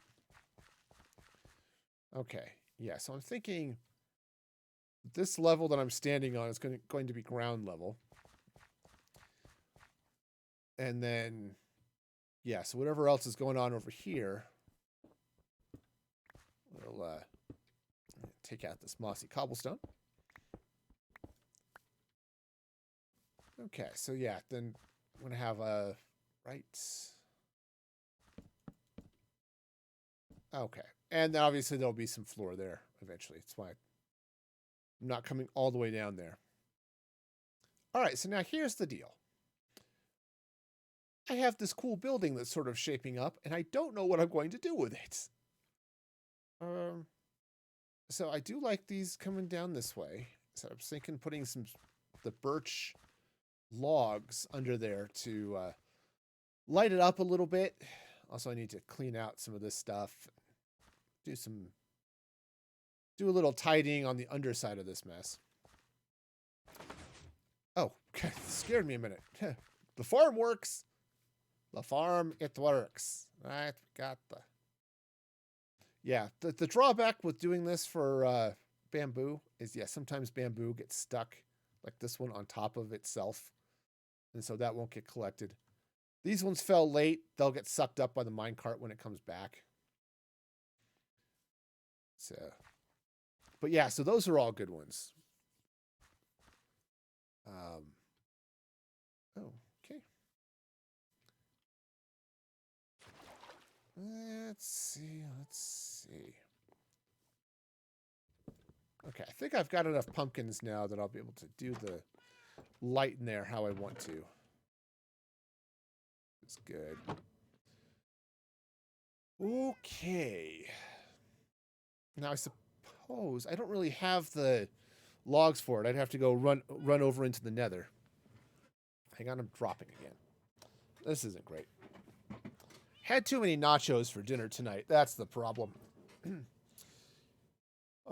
Okay, yeah, so I'm thinking this level that I'm standing on is going to be ground level. And then, yeah, so whatever else is going on over here, we'll take out this mossy cobblestone. Okay, so yeah, then I'm going to have a right. Okay, and then obviously there'll be some floor there eventually. It's why I'm not coming all the way down there. All right, so now here's the deal. I have this cool building that's sort of shaping up, and I don't know what I'm going to do with it. So I do like these coming down this way. So I was thinking putting the birch logs under there to light it up a little bit. Also, I need to clean out some of this stuff. Do a little tidying on the underside of this mess. Oh, okay. Scared me a minute. The farm works. The farm, it works. Right, got the... Yeah, the drawback with doing this for bamboo is, yeah, sometimes bamboo gets stuck, like this one, on top of itself. And so that won't get collected. These ones fell late. They'll get sucked up by the minecart when it comes back. So, but yeah, so those are all good ones. Oh, okay. Let's see. Okay, I think I've got enough pumpkins now that I'll be able to do the light in there how I want to. It's good. Okay. Now I suppose I don't really have the logs for it. I'd have to go run over into the nether. Hang on, I'm dropping again. This isn't great. Had too many nachos for dinner tonight. That's the problem.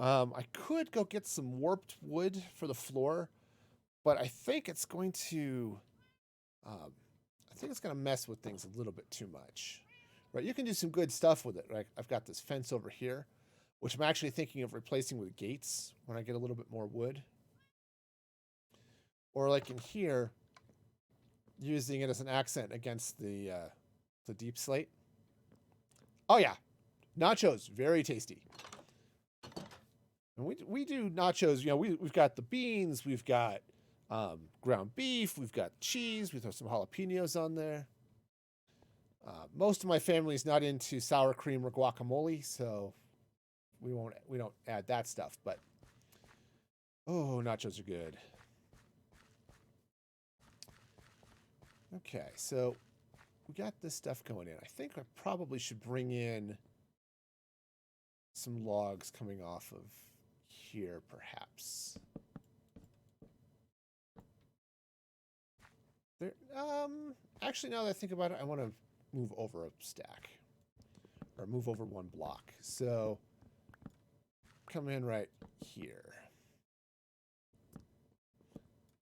I could go get some warped wood for the floor, but I think it's going to... I think it's going to mess with things a little bit too much. Right, you can do some good stuff with it. Right, I've got this fence over here, which I'm actually thinking of replacing with gates when I get a little bit more wood. Or like in here, using it as an accent against the deep slate. Oh yeah, nachos, very tasty. And we do nachos. You know, we've got the beans, we've got ground beef, we've got cheese. We throw some jalapenos on there. Most of my family is not into sour cream or guacamole, so we don't add that stuff. But oh, nachos are good. Okay, so we got this stuff going in. I think I probably should bring in some logs coming off of here, perhaps. There, actually, now that I think about it, I want to move over a stack. Or move over one block. So, come in right here.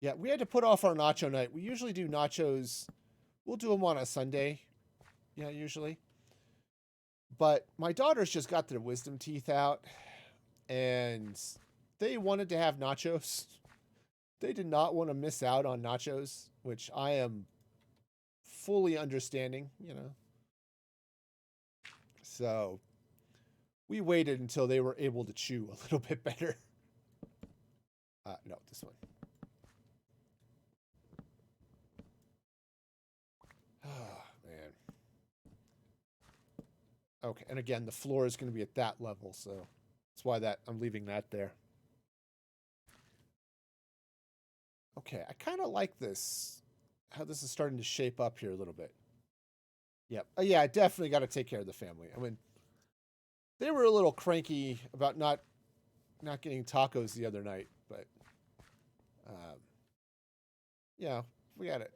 Yeah, we had to put off our nacho night. We usually do nachos. We'll do them on a Sunday. Yeah, usually. But my daughters just got their wisdom teeth out. And they wanted to have nachos. They did not want to miss out on nachos, which I am fully understanding, you know. So we waited until they were able to chew a little bit better. No, this one. Oh, man. Okay, and again, the floor is going to be at that level, so that's why I'm leaving that there. Okay, I kind of like this, how this is starting to shape up here a little bit. Yep. Yeah, I definitely got to take care of the family. I mean, they were a little cranky about not getting tacos the other night, but yeah, we gotta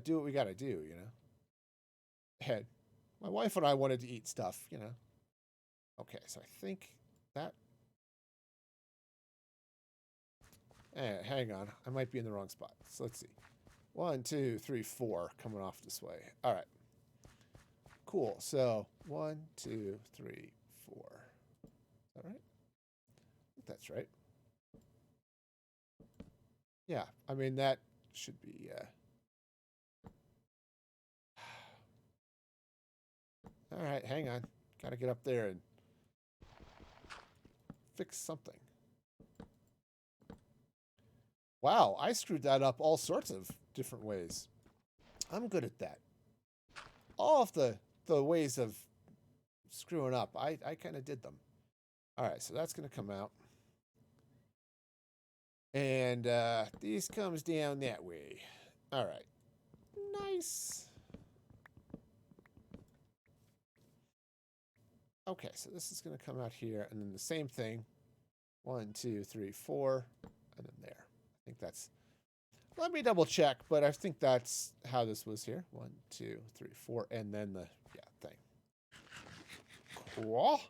do what we gotta do, you know. Head, my wife and I wanted to eat stuff, you know. Okay, so I think that. Hang on, I might be in the wrong spot. So let's see. 1, 2, 3, 4 coming off this way. All right. Cool. So 1, 2, 3, 4. Is that right? I think that's right. Yeah. I mean, that should be. All right. Hang on. Got to get up there and fix something. Wow. I screwed that up all sorts of different ways. I'm good at that. All of the ways of screwing up, I kind of did them. All right, so that's going to come out. And these comes down that way. All right. Nice. Okay, so this is going to come out here, and then the same thing. 1, 2, 3, 4, and then there. I think that's... Let me double check, but I think that's how this was here. 1, 2, 3, 4, and then the thing. Cool.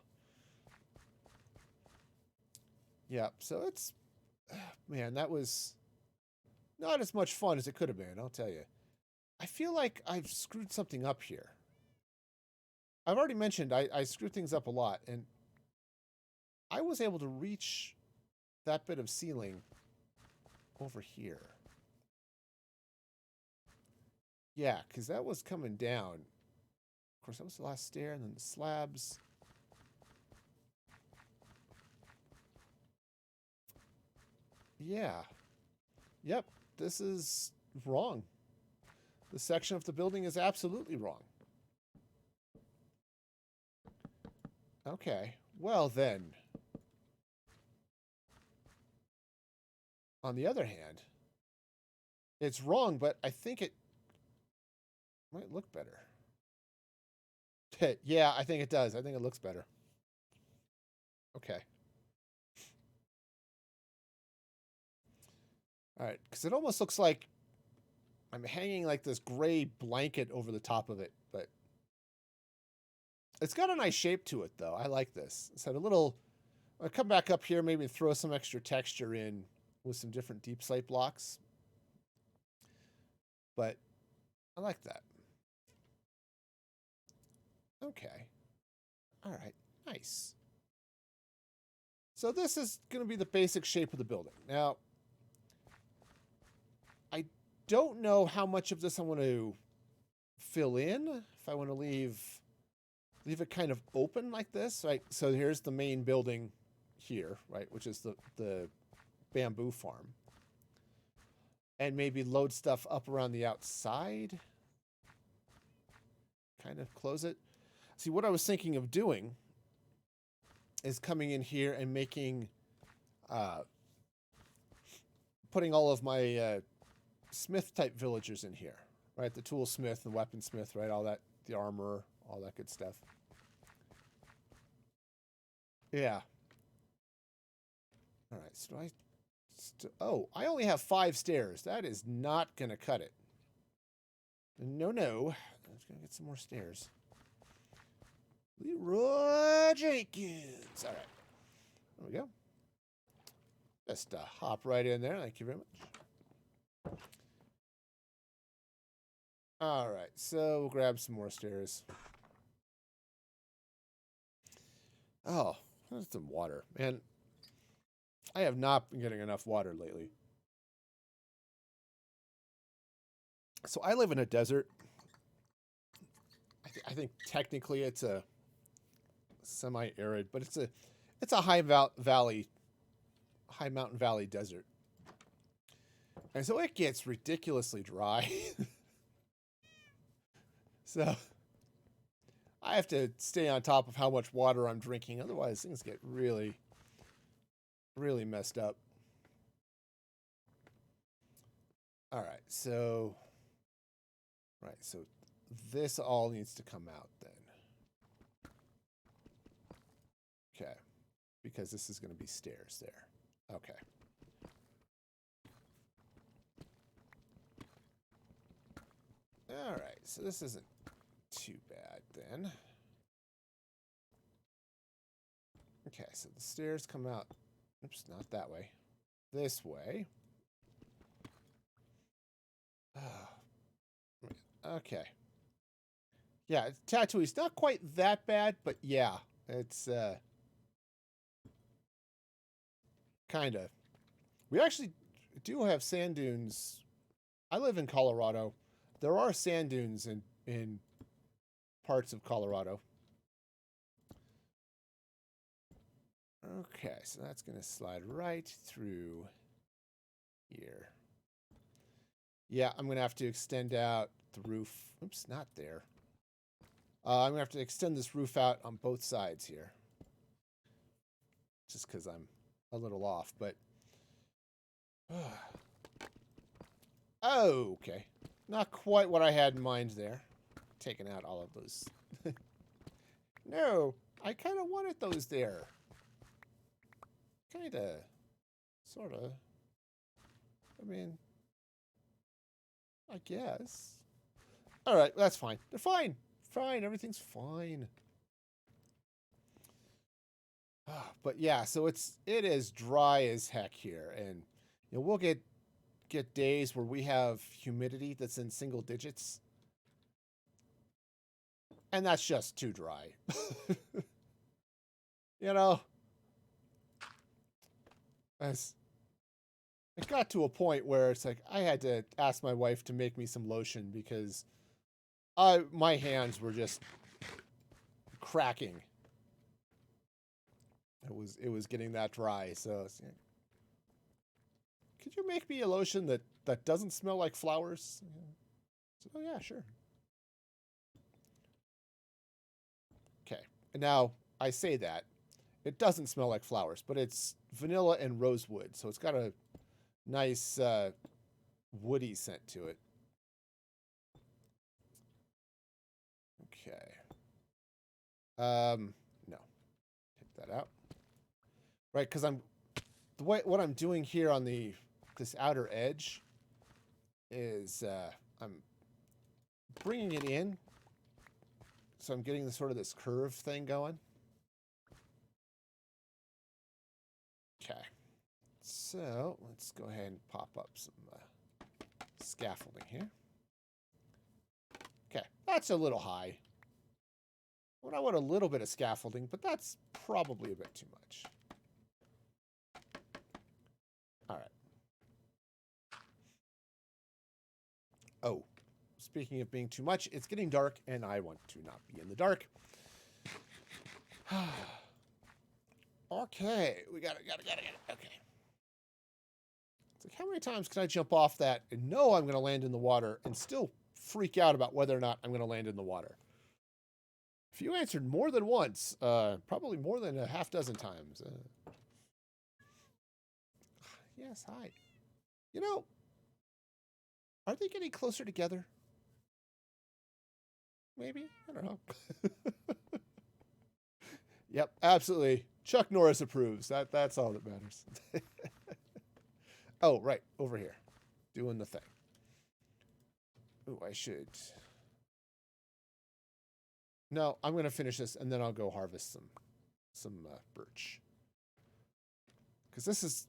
Yeah, so it's... Man, that was not as much fun as it could have been, I'll tell you. I feel like I've screwed something up here. I've already mentioned I screw things up a lot, and I was able to reach that bit of ceiling over here. Yeah, because that was coming down. Of course, that was the last stair, and then the slabs. Yeah. Yep, this is wrong. The section of the building is absolutely wrong. Okay, well then. On the other hand, it's wrong, but I think it might look better. Yeah, I think it does. I think it looks better. Okay. All right, because it almost looks like I'm hanging like this gray blanket over the top of it, but it's got a nice shape to it, though. I like this. It's had a little... I'll come back up here, maybe throw some extra texture in with some different deep slate blocks. But I like that. Okay. All right. Nice. So this is going to be the basic shape of the building. Now, I don't know how much of this I want to fill in. If I want to leave it kind of open like this, right? So here's the main building here, right? Which is the bamboo farm. And maybe load stuff up around the outside. Kind of close it. See, what I was thinking of doing is coming in here and making, putting all of my smith-type villagers in here, right? The toolsmith, the weaponsmith, right? All that, the armorer, all that good stuff. Yeah. All right, so do I Oh, I only have 5 stairs. That is not going to cut it. No, no. I'm just going to get some more stairs. Leroy Jenkins. All right. There we go. Just hop right in there. Thank you very much. All right. So we'll grab some more stairs. Oh, there's some water. Man, I have not been getting enough water lately. So I live in a desert. I think technically it's a semi-arid, but it's a high mountain valley desert. And so it gets ridiculously dry. So I have to stay on top of how much water I'm drinking. Otherwise, things get really, really messed up. All right, so this all needs to come out then. Okay, because this is going to be stairs there. Okay. All right, so this isn't too bad then. Okay, so the stairs come out. Oops, not that way. This way. Okay. Yeah, Tatooine's not quite that bad, but yeah, it's kind of. We actually do have sand dunes. I live in Colorado. There are sand dunes in parts of Colorado. Okay, so that's going to slide right through here. Yeah, I'm going to have to extend out the roof. Oops, not there. I'm going to have to extend this roof out on both sides here. Just because I'm a little off, but... Oh, okay. Not quite what I had in mind there. Taking out all of those. No, I kind of wanted those there. Kind of. Sort of. I mean... I guess. Alright, that's fine. They're fine. Fine, everything's fine. But yeah, so it is dry as heck here, and you know, we'll get days where we have humidity that's in single digits, and that's just too dry. You know, as it got to a point where it's like I had to ask my wife to make me some lotion because my hands were just cracking. It was getting that dry, so yeah. Could you make me a lotion that doesn't smell like flowers? So, oh yeah, sure. Okay, and now I say that it doesn't smell like flowers, but it's vanilla and rosewood, so it's got a nice woody scent to it. Okay. No, take that out. Right, because what I'm doing here on this outer edge is I'm bringing it in, so I'm getting this curve thing going. Okay, so let's go ahead and pop up some scaffolding here. Okay, that's a little high. Well, I want a little bit of scaffolding, but that's probably a bit too much. All right. Oh, speaking of being too much, it's getting dark, and I want to not be in the dark. Okay, we got it. Okay. It's like, how many times can I jump off that and know I'm going to land in the water and still freak out about whether or not I'm going to land in the water? If you answered more than once, probably more than a half dozen times. Yes, hi. You know, are they getting closer together? Maybe? I don't know. Yep, absolutely. Chuck Norris approves. That's all that matters. Oh, right, over here. Doing the thing. Ooh, I should... No, I'm going to finish this, and then I'll go harvest some birch. Because this is...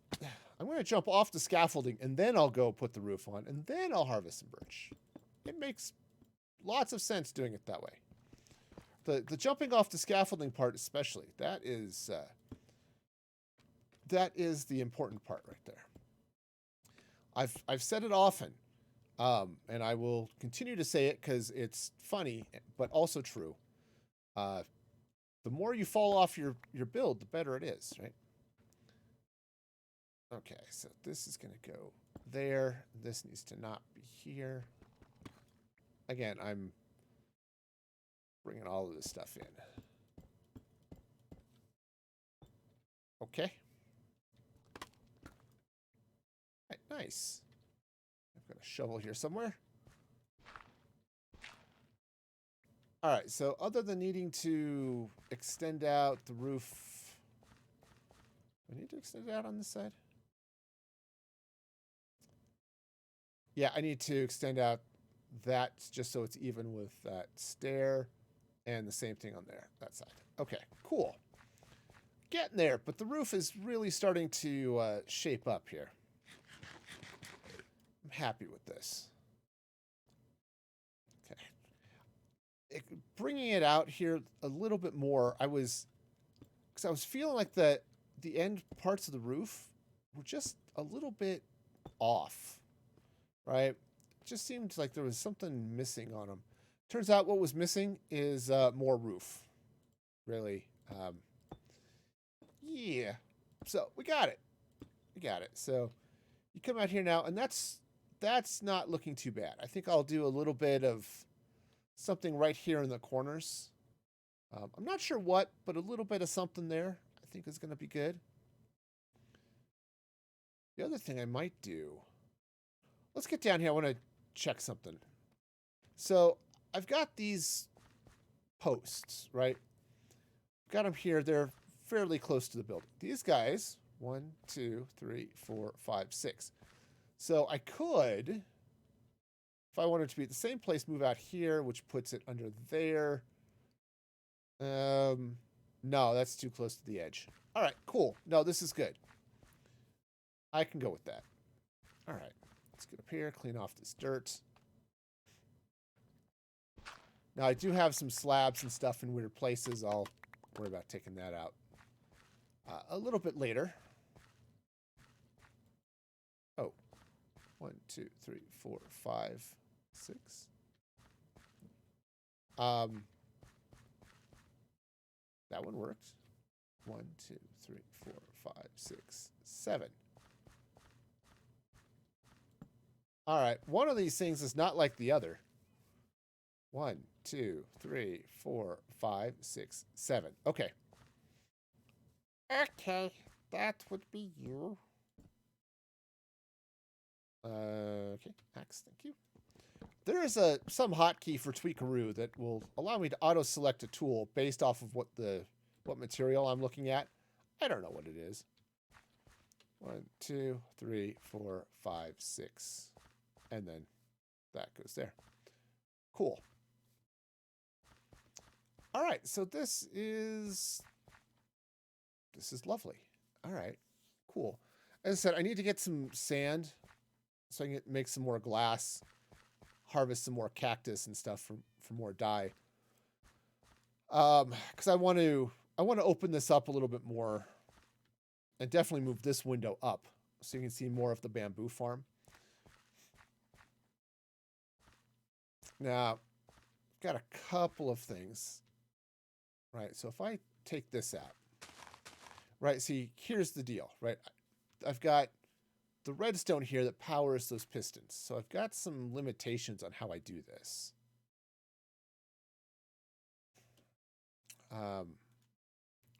I'm going to jump off the scaffolding, and then I'll go put the roof on, and then I'll harvest some birch. It makes lots of sense doing it that way. The jumping off the scaffolding part especially, that is the important part right there. I've said it often, and I will continue to say it because it's funny, but also true. The more you fall off your build, the better it is, right? Okay, so this is going to go there. This needs to not be here. Again, I'm bringing all of this stuff in. Okay. Right, nice. I've got a shovel here somewhere. All right, so other than needing to extend out the roof, do I need to extend it out on this side? Yeah, I need to extend out that just so it's even with that stair, and the same thing on that side. Okay, cool. Getting there, but the roof is really starting to shape up here. I'm happy with this. Okay. Bringing it out here a little bit more, because I was feeling like the end parts of the roof were just a little bit off. Right? It just seemed like there was something missing on them. Turns out what was missing is more roof. Really. Yeah. So we got it. We got it. So you come out here now, and that's not looking too bad. I think I'll do a little bit of something right here in the corners. I'm not sure what, but a little bit of something there I think is going to be good. The other thing I might do... Let's get down here. I want to check something. So I've got these posts, right? I've got them here. They're fairly close to the building. These guys, 1, 2, 3, 4, 5, 6. So I could, if I wanted to be at the same place, move out here, which puts it under there. No, that's too close to the edge. All right, cool. No, this is good. I can go with that. All right. Let's get up here, clean off this dirt. Now, I do have some slabs and stuff in weird places. I'll worry about taking that out a little bit later. Oh, 1, 2, 3, 4, 5, 6. That one worked. 1, 2, 3, 4, 5, 6, 7. All right, one of these things is not like the other. 1, 2, 3, 4, 5, 6, 7. Okay. Okay, that would be you. Okay, axe, thank you. There is some hotkey for Tweakaroo that will allow me to auto-select a tool based off of what material I'm looking at. I don't know what it is. 1, 2, 3, 4, 5, 6. And then that goes there. Cool. All right, so this is lovely. All right, cool. As I said, I need to get some sand so I can make some more glass, harvest some more cactus and stuff for more dye. Because I want to open this up a little bit more, and definitely move this window up so you can see more of the bamboo farm. Now, I've got a couple of things, right? So if I take this out, right? See, here's the deal, right? I've got the redstone here that powers those pistons. So I've got some limitations on how I do this.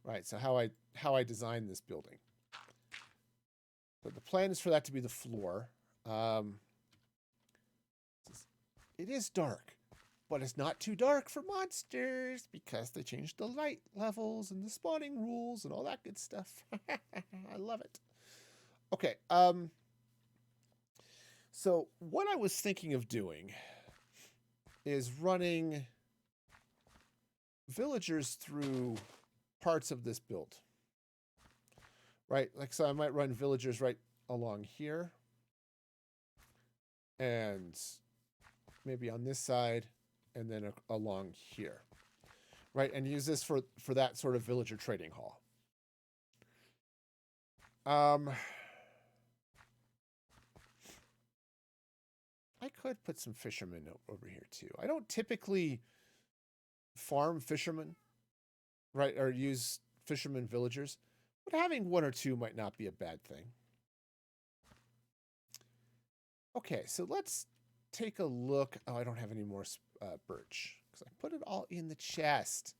Right, so how I design this building. But the plan is for that to be the floor. It is dark, but it's not too dark for monsters because they changed the light levels and the spawning rules and all that good stuff. I love it. Okay, So what I was thinking of doing is running villagers through parts of this build. Right? Like, so I might run villagers right along here. And maybe on this side, and then along here. Right? And use this for that sort of villager trading hall. I could put some fishermen over here too. I don't typically farm fishermen, right? Or use fishermen villagers. But having one or two might not be a bad thing. Okay, so let's take a look. Oh, I don't have any more birch because I put it all in the chest.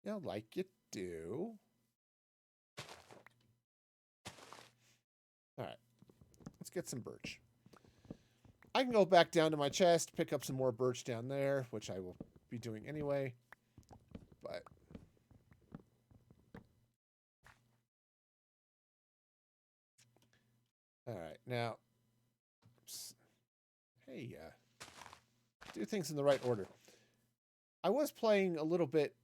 You know, like you do. All right, let's get some birch. I can go back down to my chest, pick up some more birch down there, which I will be doing anyway. But all right, now, hey, do things in the right order. I was playing a little bit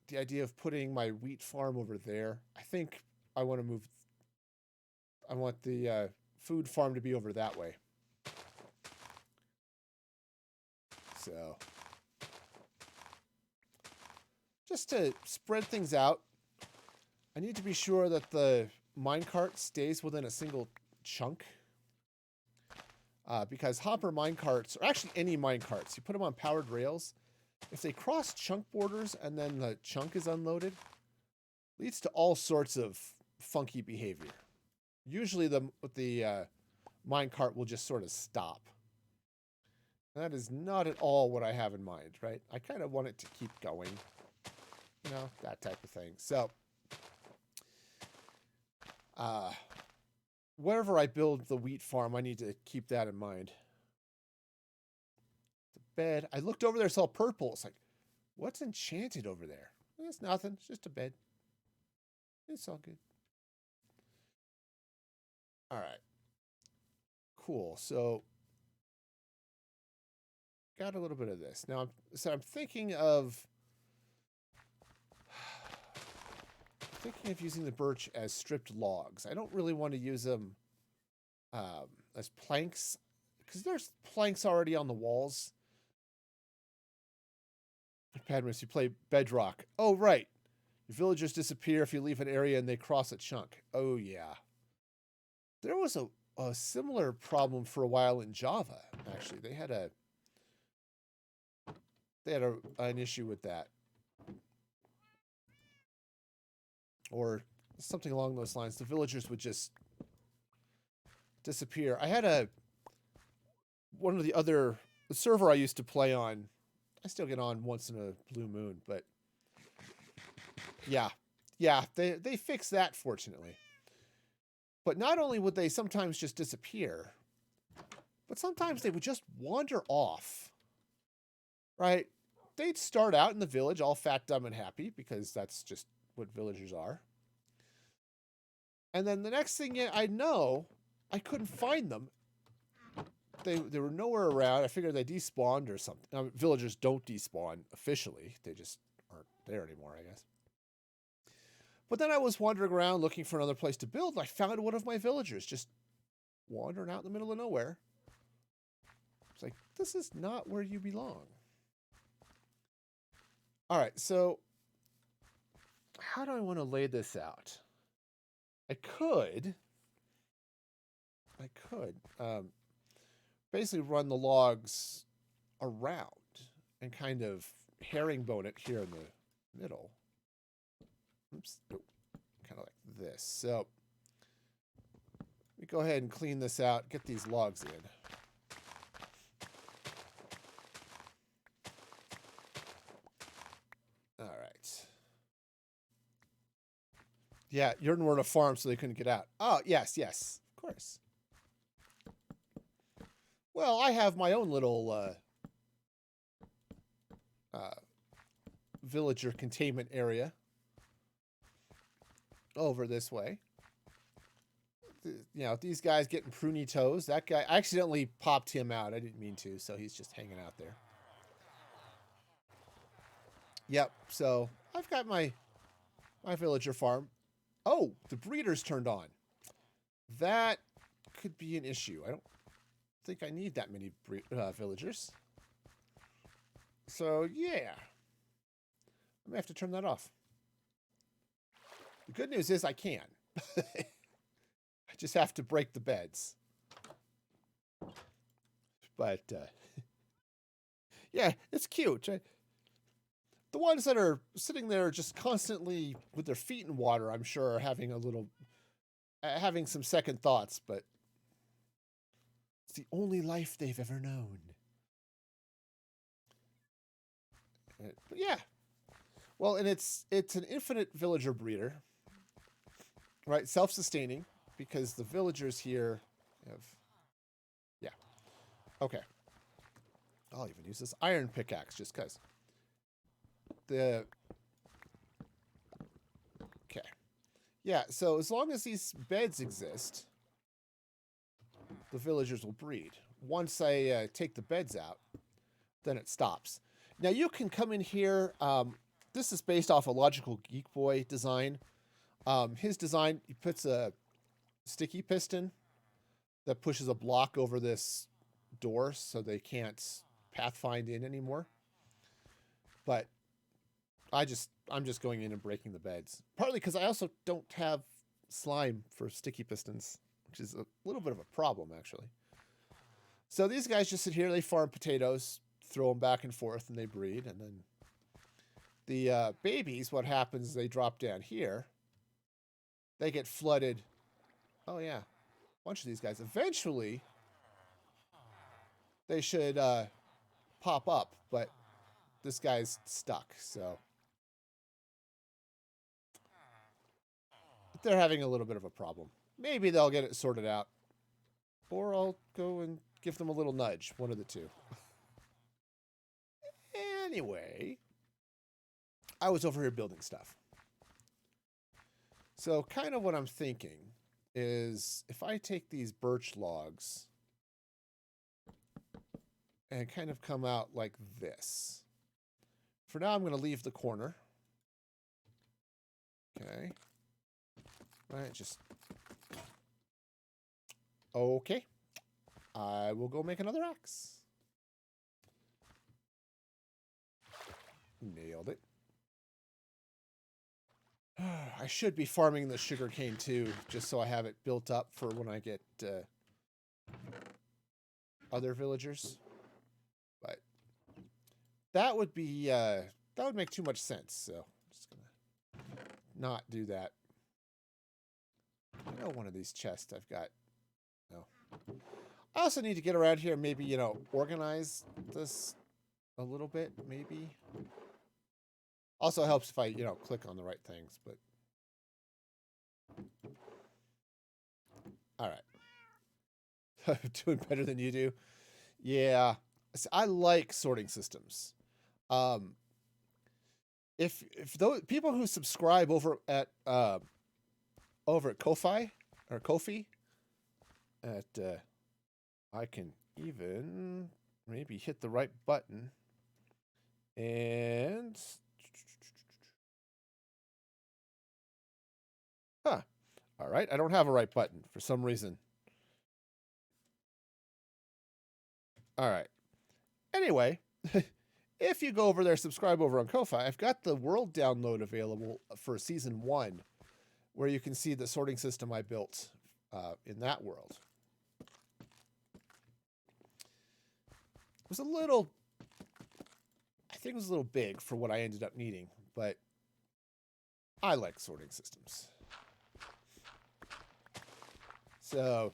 the idea of putting my wheat farm over there. I think I want to move. I want the food farm to be over that way. So, just to spread things out, I need to be sure that the minecart stays within a single chunk. Because hopper minecarts, or actually any minecarts, you put them on powered rails, if they cross chunk borders and then the chunk is unloaded, leads to all sorts of funky behavior. Usually the minecart will just sort of stop. That is not at all what I have in mind, right? I kind of want it to keep going. You know, that type of thing. So, wherever I build the wheat farm, I need to keep that in mind. The bed. I looked over there, saw purple. It's like, what's enchanted over there? It's nothing. It's just a bed. It's all good. All right. Cool. So, got a little bit of this. Now, I'm thinking of using the birch as stripped logs. I don't really want to use them as planks because there's planks already on the walls. Padmus, you play Bedrock. Oh, right. Your villagers disappear if you leave an area and they cross a chunk. Oh, yeah. There was a similar problem for a while in Java, actually. They had an issue with that. Or something along those lines. The villagers would just disappear. I had the server I used to play on, I still get on once in a blue moon, but yeah, they fixed that, fortunately. But not only would they sometimes just disappear, but sometimes they would just wander off, right? They'd start out in the village all fat, dumb, and happy, because that's just what villagers are. And then the next thing I know, I couldn't find them. They were nowhere around. I figured they despawned or something. Now, villagers don't despawn officially. They just aren't there anymore, I guess. But then I was wandering around looking for another place to build. And I found one of my villagers just wandering out in the middle of nowhere. It's like, this is not where you belong. All right, so how do I want to lay this out? I could basically run the logs around and kind of herringbone it here in the middle. Oops. Oh, kind of like this. So let me go ahead and clean this out, get these logs in. All right. Yeah, you're in a farm, so they couldn't get out. Oh, yes, of course. Well, I have my own little villager containment area over this way. you know, these guys getting pruny toes. That guy, I accidentally popped him out. I didn't mean to, so he's just hanging out there. Yep, so I've got my villager farm. Oh, the breeder's turned on. That could be an issue. I don't think I need that many villagers. So, yeah. I may have to turn that off. The good news is I can. I just have to break the beds. But, yeah, it's cute. The ones that are sitting there just constantly with their feet in water, I'm sure, are having a little, having some second thoughts, but it's the only life they've ever known. But yeah. Well, and it's an infinite villager breeder, right? Self-sustaining, because the villagers here have, yeah. Okay. I'll even use this iron pickaxe just because. Okay. Yeah, so as long as these beds exist, the villagers will breed. Once I take the beds out, then it stops. Now you can come in here. This is based off a Logical Geek Boy design. His design, he puts a sticky piston that pushes a block over this door so they can't pathfind in anymore. But I'm just going in and breaking the beds. Partly because I also don't have slime for sticky pistons, which is a little bit of a problem, actually. So these guys just sit here, they farm potatoes, throw them back and forth, and they breed. And then the babies, what happens is they drop down here. They get flooded. Oh, yeah. A bunch of these guys. Eventually, they should pop up, but this guy's stuck, so they're having a little bit of a problem. Maybe they'll get it sorted out. Or I'll go and give them a little nudge. One of the two. Anyway, I was over here building stuff. So kind of what I'm thinking is if I take these birch logs and kind of come out like this. For now, I'm going to leave the corner. Okay. Right, just... Okay. I will go make another axe. Nailed it. I should be farming the sugarcane too, just so I have it built up for when I get other villagers. But that would be that would make too much sense. So I'm just gonna not do that. I know one of these chests I've got. No. I also need to get around here and maybe, you know, organize this a little bit, maybe. Also helps if I, you know, click on the right things, but... All right. I'm doing better than you do. Yeah. I like sorting systems. If those people who subscribe over at Ko-fi or Ko-fi at I can even maybe hit the right button and huh. All right, I don't have a right button for some reason. All right. Anyway, if you go over there, subscribe over on Ko-fi, I've got the world download available for season 1, where you can see the sorting system I built in that world. It was a little, I think it was a little big for what I ended up needing, but I like sorting systems. So,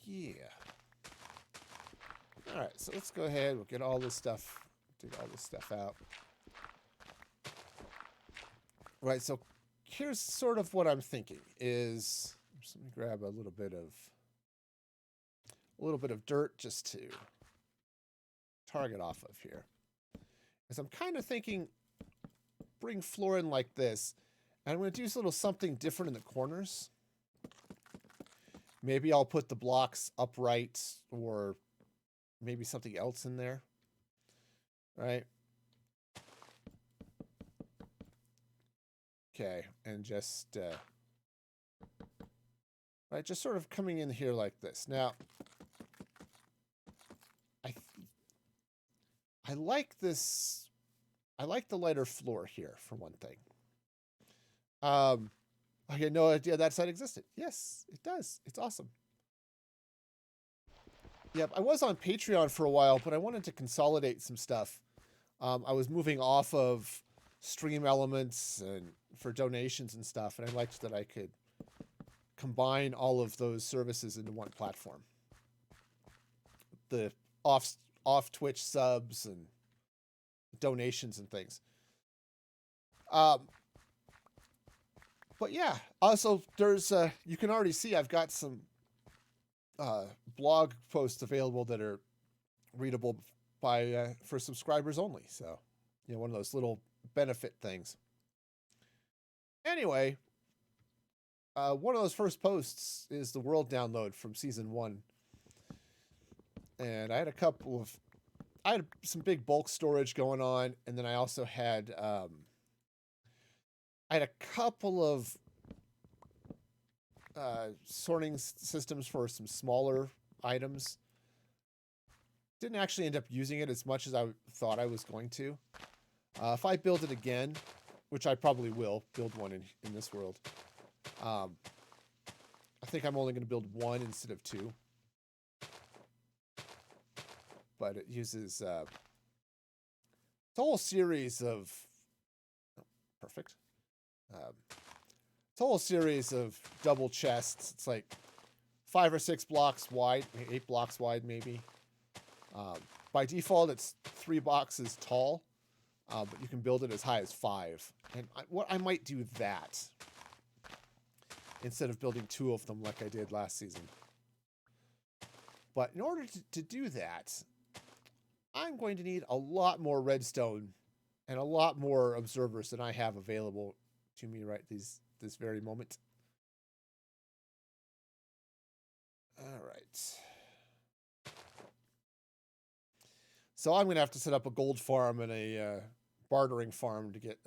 yeah. All right, so let's go ahead. We'll get all this stuff, dig all this stuff out. Right, so here's sort of what I'm thinking is, let me grab a little bit of dirt just to target off of here. Because I'm kind of thinking, bring floor in like this, and I'm going to do a little something different in the corners. Maybe I'll put the blocks upright or maybe something else in there. Right? Okay, and just right, just sort of coming in here like this. Now, I like this. I like the lighter floor here for one thing. I had no idea that site existed. Yes, it does. It's awesome. Yep, I was on Patreon for a while, but I wanted to consolidate some stuff. I was moving off of Stream Elements and for donations and stuff, and I liked that I could combine all of those services into one platform. The off Twitch subs and donations and things. But yeah, also there's you can already see I've got some blog posts available that are readable by for subscribers only. So, you know, one of those little benefit things. Anyway, one of those first posts is the world download from season 1. And I had some big bulk storage going on, and then I also had a couple of sorting systems for some smaller items. Didn't actually end up using it as much as I thought I was going to. If I build it again, which I probably will build one in this world, I think I'm only going to build one instead of 2. But it uses it's a whole series of perfect. It's a whole series of double chests. It's like 5 or 6 blocks wide, 8 blocks wide maybe. By default, it's 3 boxes tall, but you can build it as high as 5. And I might do that instead of building 2 of them like I did last season. But in order to do that, I'm going to need a lot more redstone and a lot more observers than I have available to me right this very moment. All right. So I'm going to have to set up a gold farm and a bartering farm to get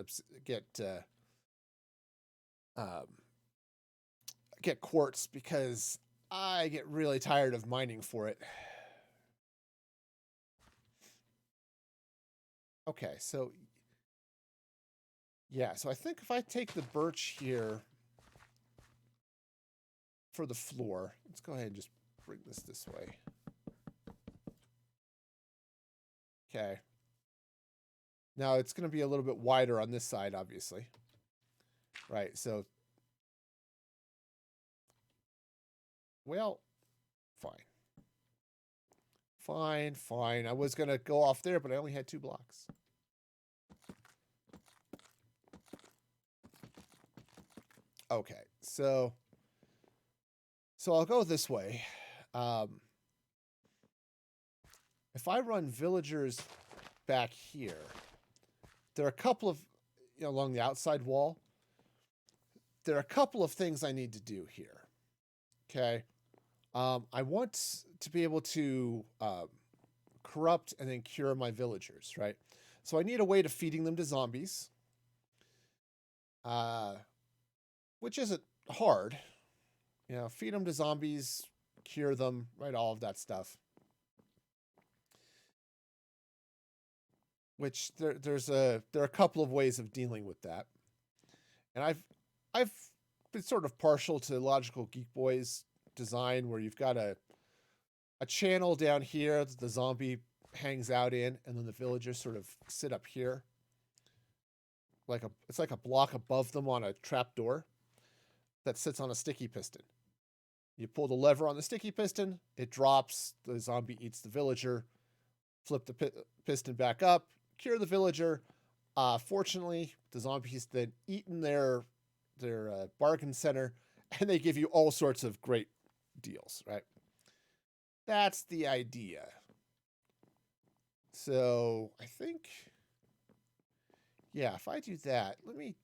quartz, because I get really tired of mining for it. Okay, so yeah, so I think if I take the birch here for the floor, let's go ahead and just bring this way. Okay. Now it's going to be a little bit wider on this side, obviously. Right, so well, fine. I was going to go off there, but I only had 2 blocks. Okay, so I'll go this way. If I run villagers back here, there are a couple of, along the outside wall, there are a couple of things I need to do here. Okay. I want to be able to corrupt and then cure my villagers, right? So I need a way to feeding them to zombies, which isn't hard. Feed them to zombies, cure them, right? All of that stuff. Which there are a couple of ways of dealing with that, and I've been sort of partial to Logical Geek Boy's design, where you've got a channel down here that the zombie hangs out in, and then the villagers sort of sit up here, it's like a block above them on a trapdoor that sits on a sticky piston. You pull the lever on the sticky piston, it drops, the zombie eats the villager, flip the piston back up, cure the villager. Fortunately, the zombies then eaten their bargain center, and they give you all sorts of great deals, right? That's the idea. So I think, yeah, if I do that, let me,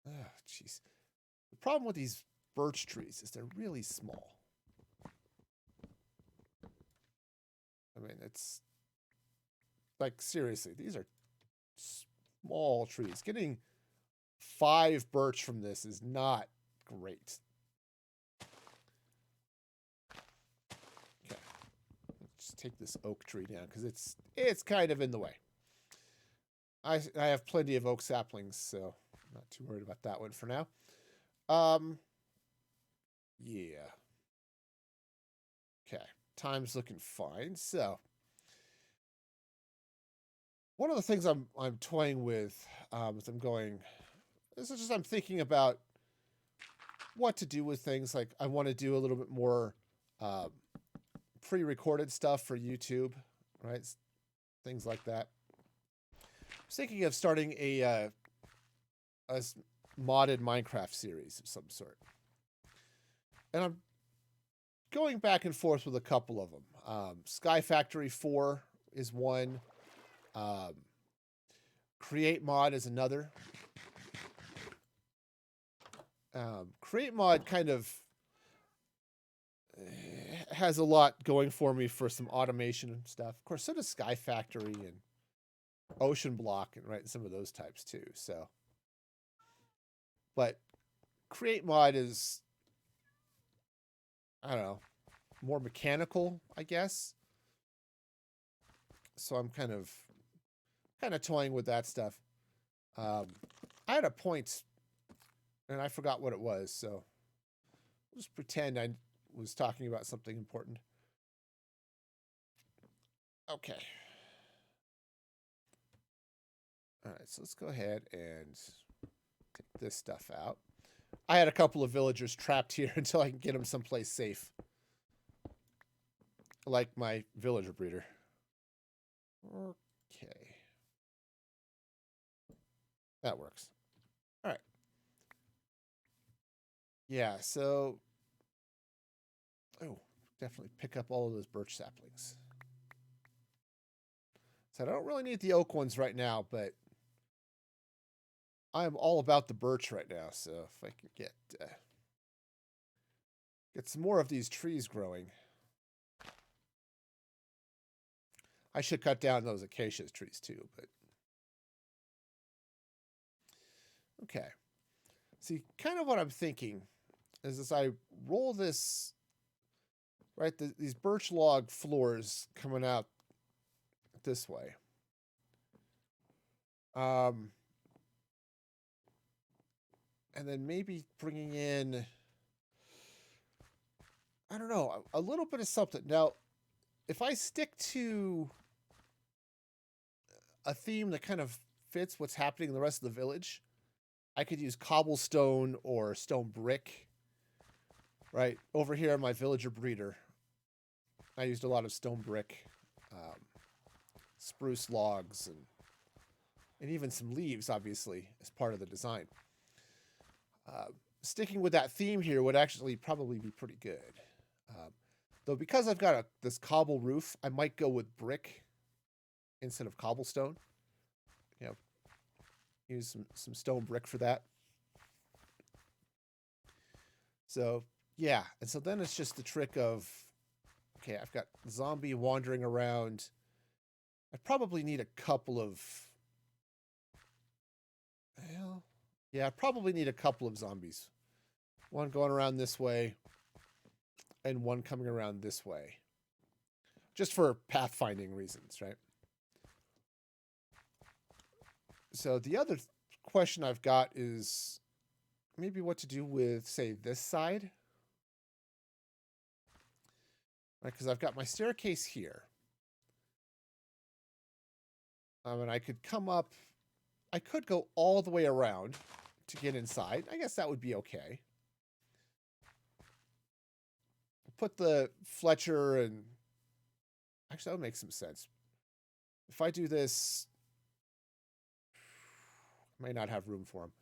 oh, jeez. The problem with these birch trees is they're really small. I mean, it's like, seriously, these are small trees. Getting 5 birch from this is not great. Okay. Let's just take this oak tree down because it's kind of in the way. I have plenty of oak saplings, so I'm not too worried about that one for now. Yeah. Okay. Time's looking fine. So one of the things I'm toying with as I'm going, this is just I'm thinking about what to do with things. Like I want to do a little bit more pre-recorded stuff for YouTube, right? Things like that. I was thinking of starting a modded Minecraft series of some sort. And I'm going back and forth with a couple of them. Sky Factory 4 is one. Create Mod is another. Create Mod kind of has a lot going for me for some automation and stuff. Of course, so does Sky Factory and Ocean Block and right some of those types too. So, but Create Mod is, I don't know, more mechanical, I guess. So I'm kind of toying with that stuff. I had a point, and I forgot what it was. So just pretend I was talking about something important. Okay. All right, so let's go ahead and take this stuff out. I had a couple of villagers trapped here until I can get them someplace safe. Like my villager breeder. Okay. That works. All right. Yeah, so... Oh, definitely pick up all of those birch saplings. So I don't really need the oak ones right now, but I'm all about the birch right now. So if I can get some more of these trees growing. I should cut down those acacia trees too, but okay. See, kind of what I'm thinking is as I roll this, right, these birch log floors coming out this way. And then maybe bringing in, I don't know, a little bit of something. Now, if I stick to a theme that kind of fits what's happening in the rest of the village, I could use cobblestone or stone brick. Right over here in my villager breeder, I used a lot of stone brick, spruce logs, and even some leaves, obviously, as part of the design. Sticking with that theme here would actually probably be pretty good. Though because I've got this cobble roof, I might go with brick instead of cobblestone. You know, use some stone brick for that. So, yeah. And so then it's just the trick of, okay, I've got zombie wandering around. I probably need a couple of, well, yeah, I probably need a couple of zombies. One going around this way and one coming around this way. Just for pathfinding reasons, right? So the other question I've got is maybe what to do with, say, this side. Right, because I've got my staircase here. And I could come up, I could go all the way around to get inside. I guess that would be okay. Put the Fletcher and... Actually, that would make some sense. If I do this... I may not have room for him.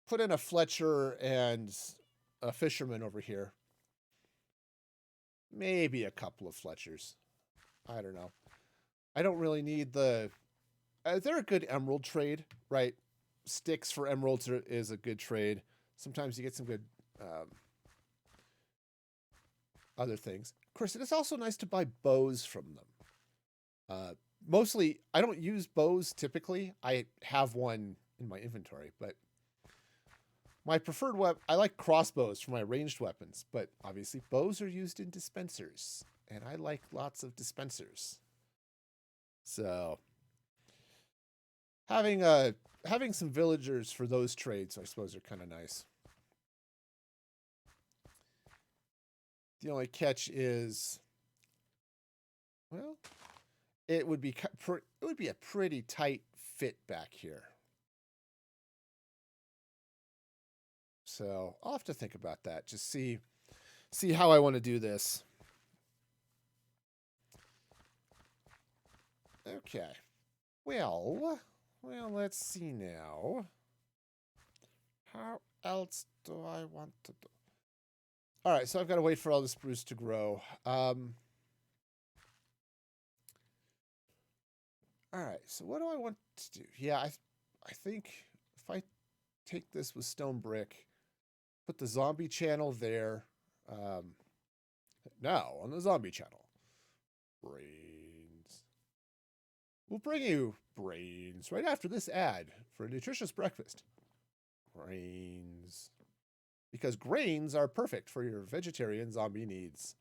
Put in a Fletcher and a fisherman over here. Maybe a couple of Fletchers. I don't know. I don't really need the... they're a good emerald trade, right? Sticks for emeralds is a good trade. Sometimes you get some good other things. Of course, it is also nice to buy bows from them. Mostly, I don't use bows typically. I have one in my inventory, but my preferred weapon, I like crossbows for my ranged weapons, but obviously bows are used in dispensers, and I like lots of dispensers. So having some villagers for those trades, I suppose, are kind of nice. The only catch is, well, it would be a pretty tight fit back here. So I'll have to think about that. Just see how I want to do this. Okay. Well, let's see now. How else do I want to do? All right, so I've got to wait for all the spruce to grow. All right, so what do I want to do? Yeah, I think if I take this with stone brick, put the zombie channel there. Now on the zombie channel, brains. We'll bring you brains right after this ad for a nutritious breakfast. Grains. Because grains are perfect for your vegetarian zombie needs.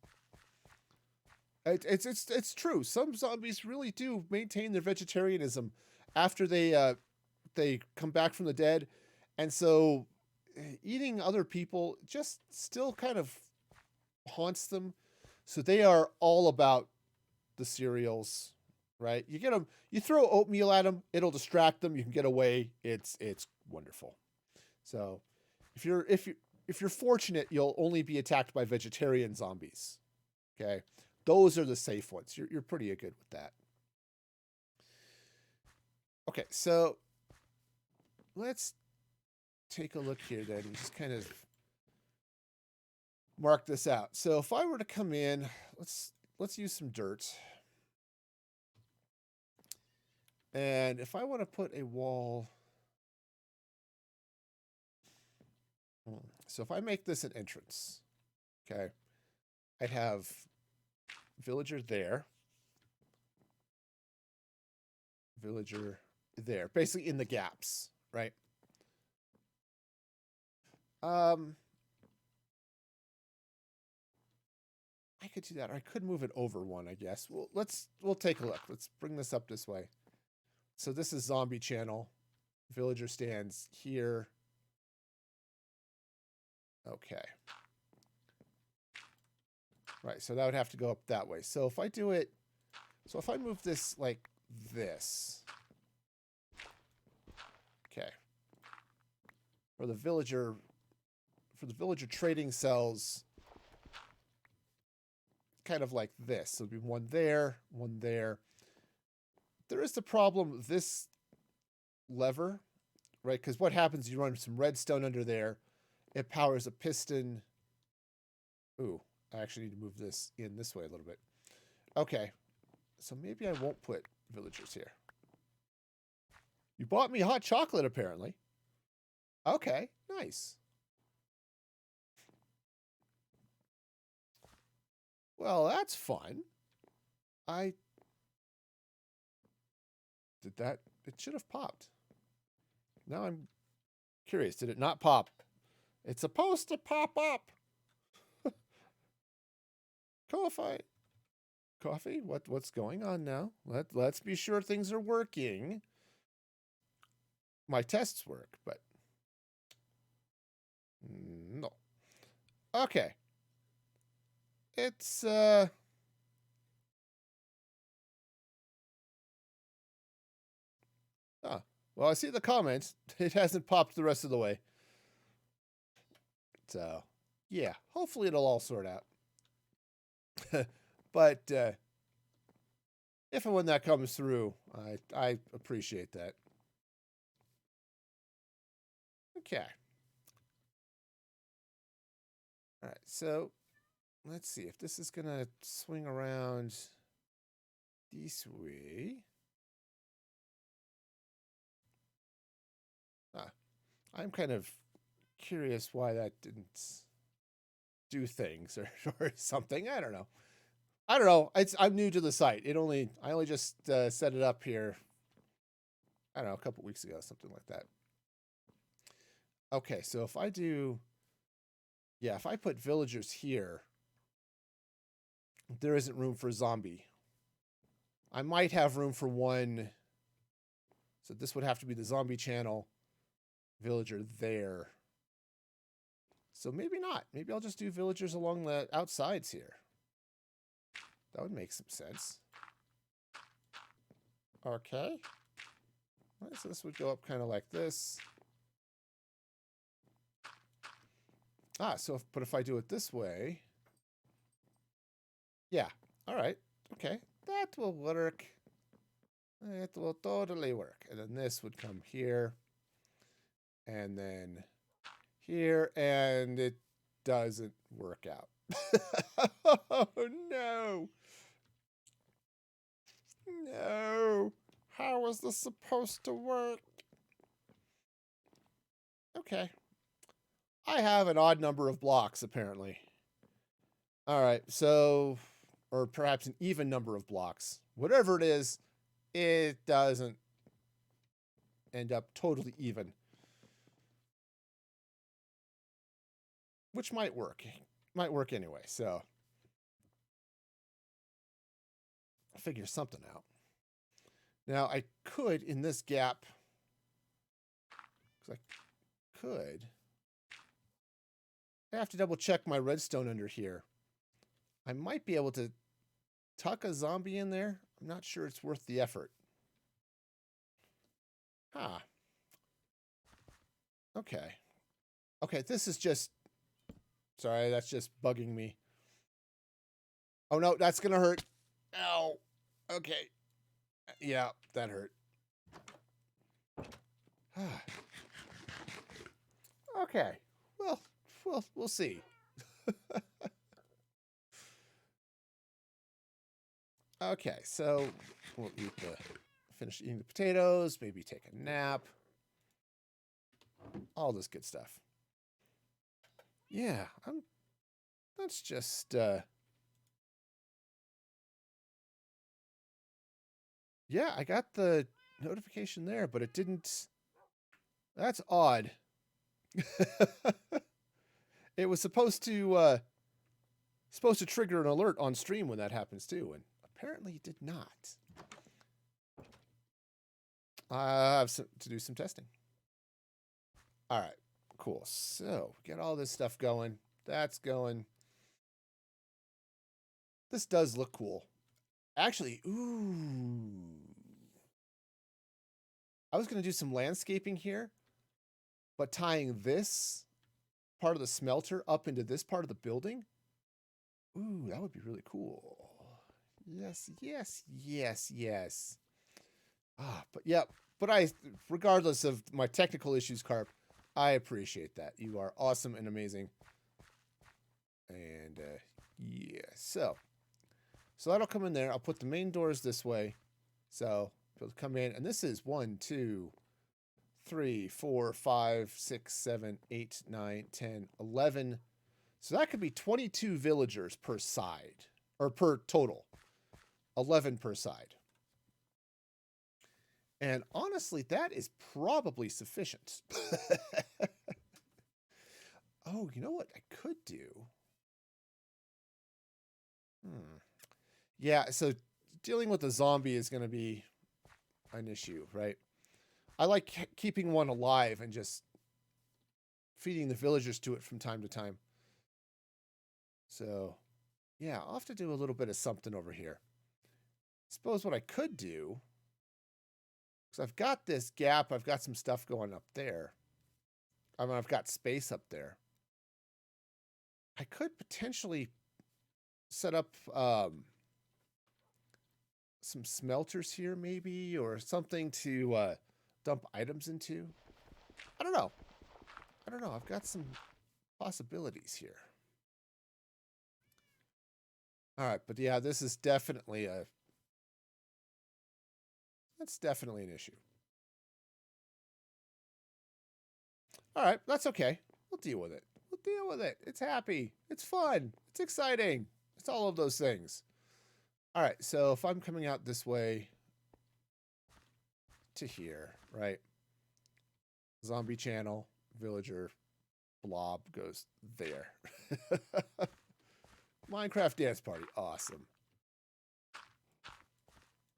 It's true. Some zombies really do maintain their vegetarianism after they come back from the dead, and so eating other people just still kind of haunts them. So they are all about the cereals, right? You get them, you throw oatmeal at them, it'll distract them. You can get away. It's wonderful. So if you're fortunate, you'll only be attacked by vegetarian zombies. Okay, those are the safe ones. You're pretty good with that. Okay, so let's take a look here then and just kind of mark this out. So if I were to come in, let's use some dirt. And if I want to put a wall, so if I make this an entrance, okay, I'd have villager there, villager there, basically in the gaps, right? I could do that. Or I could move it over one, I guess. Well, we'll take a look. Let's bring this up this way. So this is zombie channel. Villager stands here. Okay. Right, so that would have to go up that way. So if I do it, so if I move this like this, okay. For the villager trading cells, kind of like this. So it'd be one there, one there. There is the problem with this lever, right? Because what happens, you run some redstone under there. It powers a piston. Ooh, I actually need to move this in this way a little bit. Okay, so maybe I won't put villagers here. You bought me hot chocolate, apparently. Okay, nice. Well, that's fun. I did that. It should have popped. Now I'm curious. Did it not pop? It's supposed to pop up. Coffee? What's going on now? Let's be sure things are working. My tests work, but no. Okay. It's well, I see the comments. It hasn't popped the rest of the way. So, yeah, hopefully it'll all sort out. But if and when that comes through, I appreciate that. Okay. All right, so let's see if this is going to swing around this way. I'm kind of curious why that didn't do things or something. I don't know. I don't know. I'm new to the site. I only just set it up here. I don't know, a couple weeks ago, something like that. Okay, so if I put villagers here, there isn't room for a zombie. I might have room for one. So this would have to be the zombie channel. Villager there. So maybe not. Maybe I'll just do villagers along the outsides here. That would make some sense. Okay. Right, so this would go up kind of like this. But if I do it this way. Yeah. All right. Okay. That will work. It will totally work. And then this would come here. And then here. And it doesn't work out. Oh, no. No. How is this supposed to work? Okay. I have an odd number of blocks, apparently. All right, so, or perhaps an even number of blocks. Whatever it is, it doesn't end up totally even. Which might work. Might work anyway, so. I'll figure something out. Now, I could, in this gap, because I could, I have to double check my redstone under here. I might be able to tuck a zombie in there. I'm not sure it's worth the effort. Huh. Okay. Okay, this is just... Sorry, that's just bugging me. Oh, no, that's going to hurt. Ow. Okay. Yeah, that hurt. Okay. Well, we'll see. Okay, so we'll finish eating the potatoes, maybe take a nap. All this good stuff. Yeah, that's just yeah, I got the notification there, but it didn't. That's odd. It was supposed to trigger an alert on stream when that happens too, and apparently it did not. I have to do some testing. All right, cool. So get all this stuff going. That's going. This does look cool. Actually, ooh. I was going to do some landscaping here, but tying this part of the smelter up into this part of the building. Ooh, that would be really cool. Yes, yes, yes, yes. But yeah, regardless of my technical issues, Carp, I appreciate that. You are awesome and amazing. And yeah, so that'll come in there. I'll put the main doors this way. So it'll come in, and this is 1, 2, 3, 4, 5, 6, 7, 8, 9, 10, 11. So that could be 22 villagers per side, or per total. 11 per side. And honestly, that is probably sufficient. Oh, you know what I could do? Yeah, so dealing with a zombie is going to be an issue, right? I like keeping one alive and just feeding the villagers to it from time to time. So, yeah, I'll have to do a little bit of something over here. Suppose what I could do, because I've got this gap, I've got some stuff going up there. I mean, I've got space up there. I could potentially set up some smelters here, maybe, or something to dump items into. I don't know. I've got some possibilities here. All right, but yeah, this is definitely that's definitely an issue. All right, that's okay. We'll deal with it. It's happy. It's fun. It's exciting. It's all of those things. All right, so if I'm coming out this way to here, right? Zombie channel, villager, blob goes there. Minecraft dance party, awesome.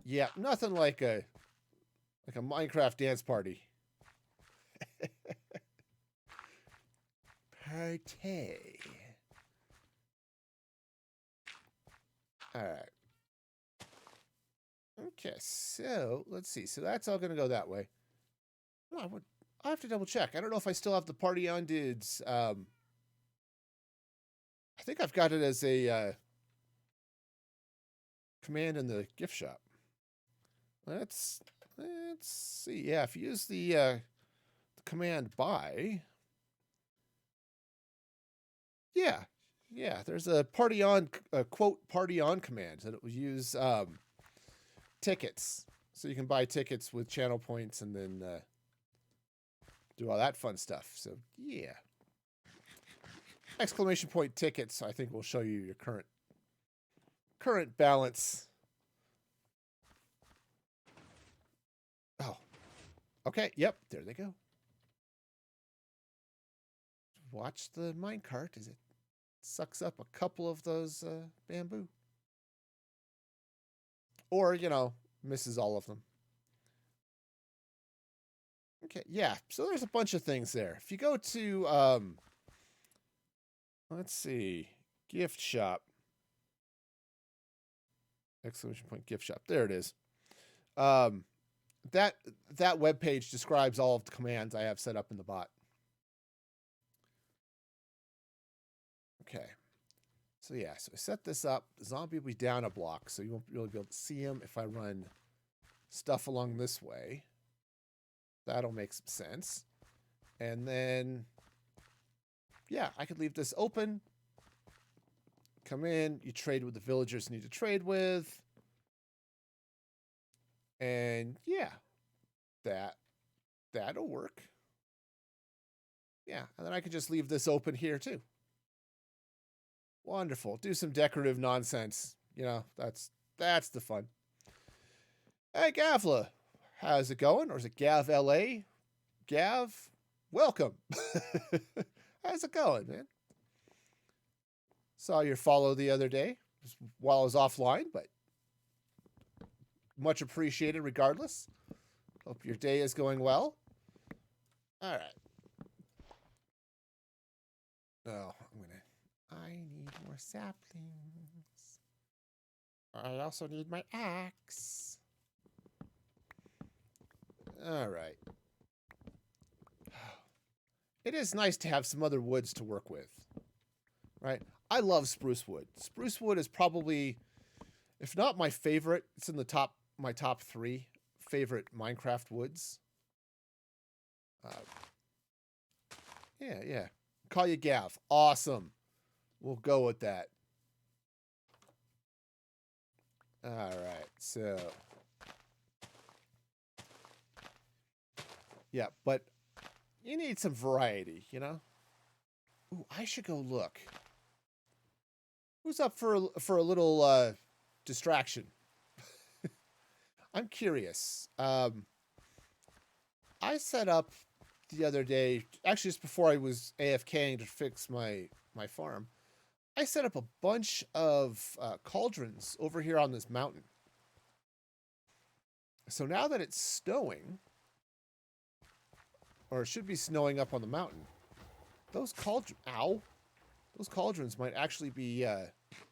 Yeah, nothing like a Minecraft dance party. Party. All right. Okay, so let's see. So that's all going to go that way. Oh, I have to double check. I don't know if I still have the party on dudes. I think I've got it as a command in the gift shop. Let's see. Yeah, if you use the command buy. Yeah, there's a party on quote party on command that it will use tickets, so you can buy tickets with channel points and then do all that fun stuff. So yeah, exclamation point tickets. I think will show you your current balance. Oh, okay. Yep, there they go. Watch the minecart as it sucks up a couple of those bamboo. Or, misses all of them. Okay, yeah, so there's a bunch of things there. If you go to, let's see, gift shop. Exclamation point gift shop. There it is. That web page describes all of the commands I have set up in the bot. Okay. So yeah, so I set this up. The zombie will be down a block, so you won't really be able to see him if I run stuff along this way. That'll make some sense. And then, yeah, I could leave this open. Come in, you trade with the villagers you need to trade with. And yeah, that'll work. Yeah, and then I could just leave this open here too. Wonderful. Do some decorative nonsense. That's the fun. Hey, Gavla. How's it going? Or is it Gav LA? Gav, welcome. How's it going, man? Saw your follow the other day while I was offline, but much appreciated regardless. Hope your day is going well. All right. Oh, I need more saplings. I also need my axe. All right. It is nice to have some other woods to work with, right? I love spruce wood. Spruce wood is probably, if not my favorite, it's in my top 3 favorite Minecraft woods. Yeah. Call you Gav. Awesome. We'll go with that. All right, so yeah, but you need some variety, Ooh, I should go look. Who's up for a little distraction? I'm curious. I set up the other day, actually just before I was AFKing to fix my farm. I set up a bunch of cauldrons over here on this mountain. So now that it's snowing, or it should be snowing up on the mountain, those cauldrons might actually be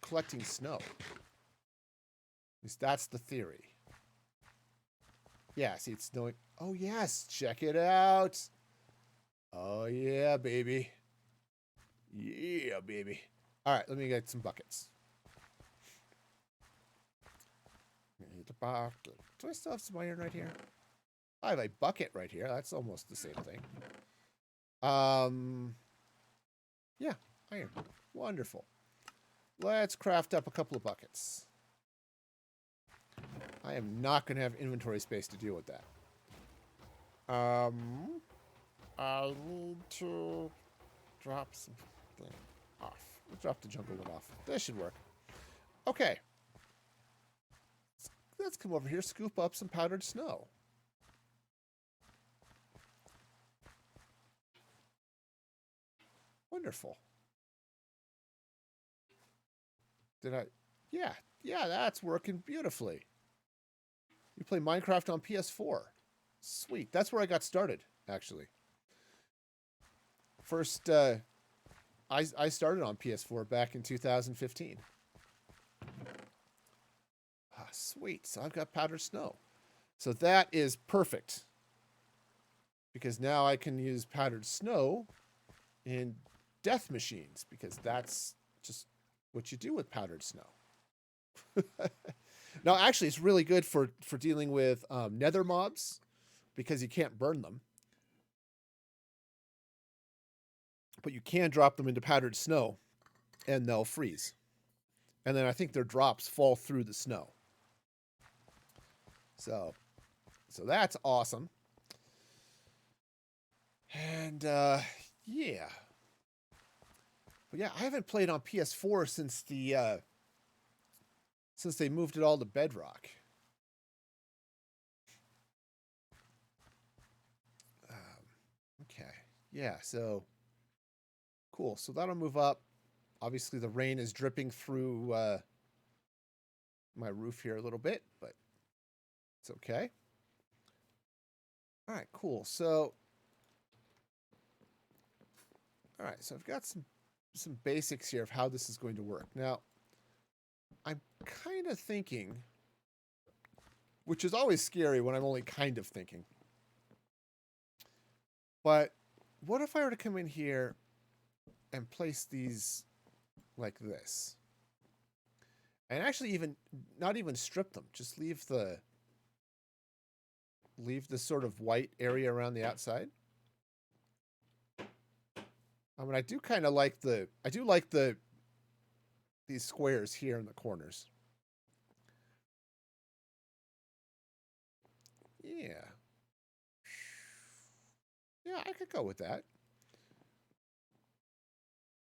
collecting snow. At least that's the theory. Yeah, see, it's snowing. Oh, yes, check it out. Oh, yeah, baby. Yeah, baby. All right, let me get some buckets. Need a bucket. Do I still have some iron right here? I have a bucket right here. That's almost the same thing. Yeah, iron. Wonderful. Let's craft up a couple of buckets. I am not going to have inventory space to deal with that. I need to drop something off. Let's drop the jungle wood off. This should work. Okay. let's come over here, scoop up some powdered snow. Wonderful. Did I? Yeah, that's working beautifully. You play Minecraft on PS4. Sweet. That's where I got started, actually. First, I started on PS4 back in 2015. Ah, sweet. So I've got powdered snow. So that is perfect. Because now I can use powdered snow in death machines. Because that's just what you do with powdered snow. No, actually, it's really good for dealing with nether mobs. Because you can't burn them. But you can drop them into powdered snow. And they'll freeze. And then I think their drops fall through the snow. So that's awesome. And, yeah. But yeah, I haven't played on PS4 since since they moved it all to Bedrock. Okay. Yeah, so cool. So that'll move up. Obviously, the rain is dripping through my roof here a little bit, but it's okay. All right, cool. So, all right, so I've got some basics here of how this is going to work. Now, I'm kind of thinking, which is always scary when I'm only kind of thinking, but what if I were to come in here and place these like this? And actually not even strip them, just leave the sort of white area around the outside. I mean, I do like these squares here in the corners. Yeah. Yeah, I could go with that.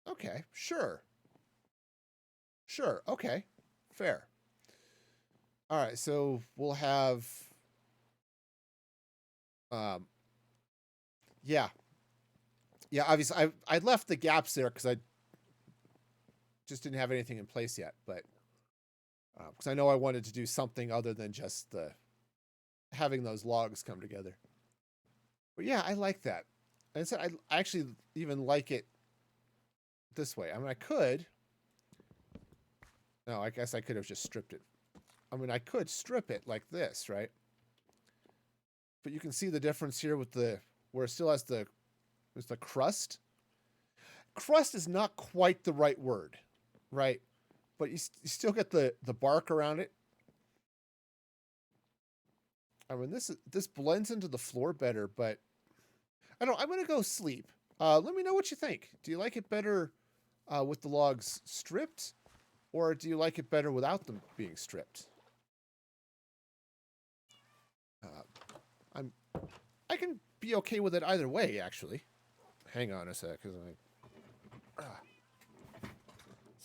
Okay, sure. Sure, okay. Fair. All right, so we'll have yeah. Yeah, obviously I left the gaps there because I just didn't have anything in place yet, but because I know I wanted to do something other than just having those logs come together. But yeah, I like that. And so I actually even like it this way. I mean, I could. No, I guess I could have just stripped it. I mean, I could strip it like this, right? But you can see the difference here with where it still has the crust. Crust is not quite the right word, right? But you still get the bark around it. I mean, this blends into the floor better, but I don't. I'm gonna go sleep. Let me know what you think. Do you like it better with the logs stripped, or do you like it better without them being stripped? I can be okay with it either way, actually. Hang on a sec, because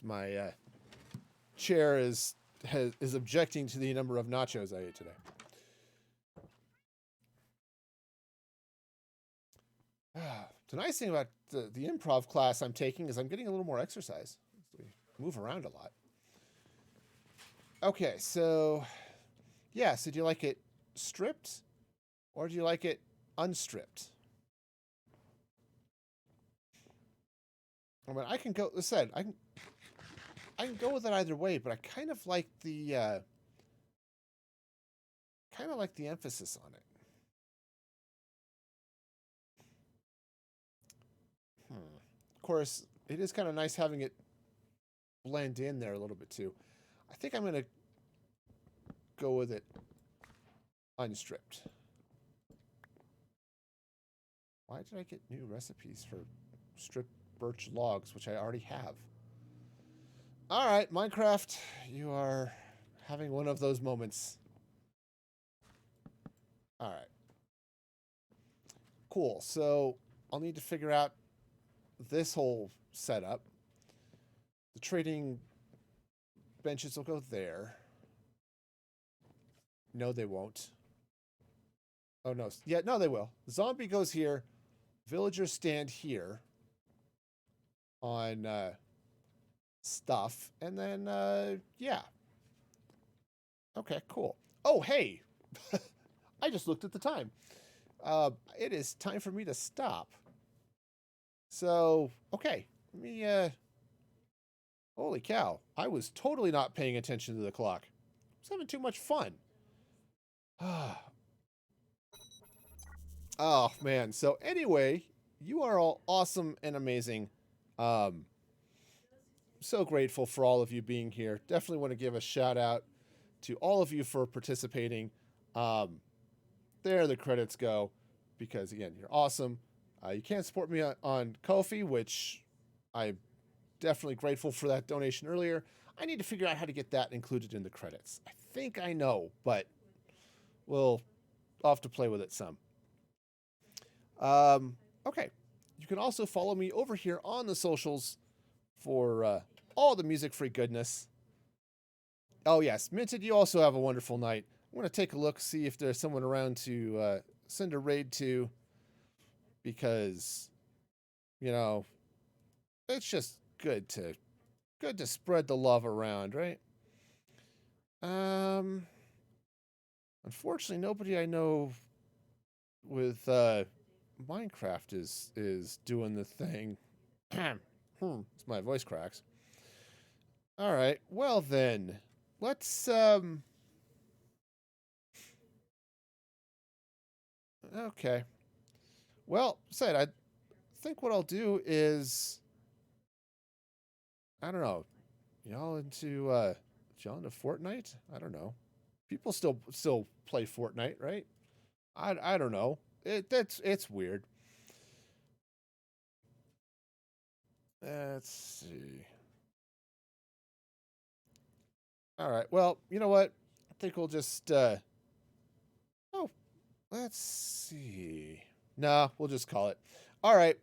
my chair is objecting to the number of nachos I ate today. The nice thing about the improv class I'm taking is I'm getting a little more exercise. We move around a lot. Okay, so yeah, so do you like it stripped or do you like it unstripped? I mean, I can go. As I said, I can go with it either way, but I kind of like the emphasis on it. Of course, it is kind of nice having it blend in there a little bit too. I think I'm gonna go with it unstripped. Why did I get new recipes for stripped birch logs, which I already have? All right, Minecraft, you are having one of those moments. All right. Cool. So I'll need to figure out this whole setup. The trading benches will go there. No, they won't. Oh, no. Yeah, no, they will. Zombie goes here. Villagers stand here on stuff. And then, yeah. Okay, cool. Oh, hey. I just looked at the time. It is time for me to stop. So, okay. Let me, holy cow. I was totally not paying attention to the clock. I was having too much fun. Oh, man. So, anyway, you are all awesome and amazing. So grateful for all of you being here. Definitely want to give a shout out to all of you for participating. There the credits go because, again, you're awesome. You can support me on Ko-fi, which I'm definitely grateful for that donation earlier. I need to figure out how to get that included in the credits. I think I know, but we'll have to play with it some. Okay. You can also follow me over here on the socials for all the music-free goodness. Oh, yes. Minted, you also have a wonderful night. I'm going to take a look, see if there's someone around to send a raid to, because, you know, it's just good to spread the love around, right? Unfortunately, nobody I know with Minecraft is doing the thing. It's my voice cracks. All right. Well then, let's okay. Well, said I think what I'll do is I don't know. Y'all into Fortnite? I don't know. People still play Fortnite, right? I don't know. It's weird. Let's see. All right. Well, you know what? I think we'll just oh, let's see. Nah, we'll just call it. All right.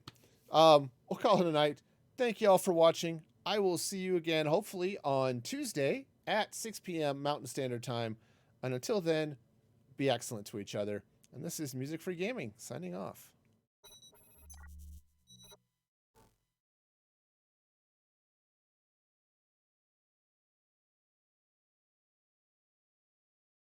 We'll call it a night. Thank you all for watching. I will see you again hopefully on Tuesday at 6 p.m. Mountain Standard Time. And until then, be excellent to each other. And this is Music Free Gaming signing off.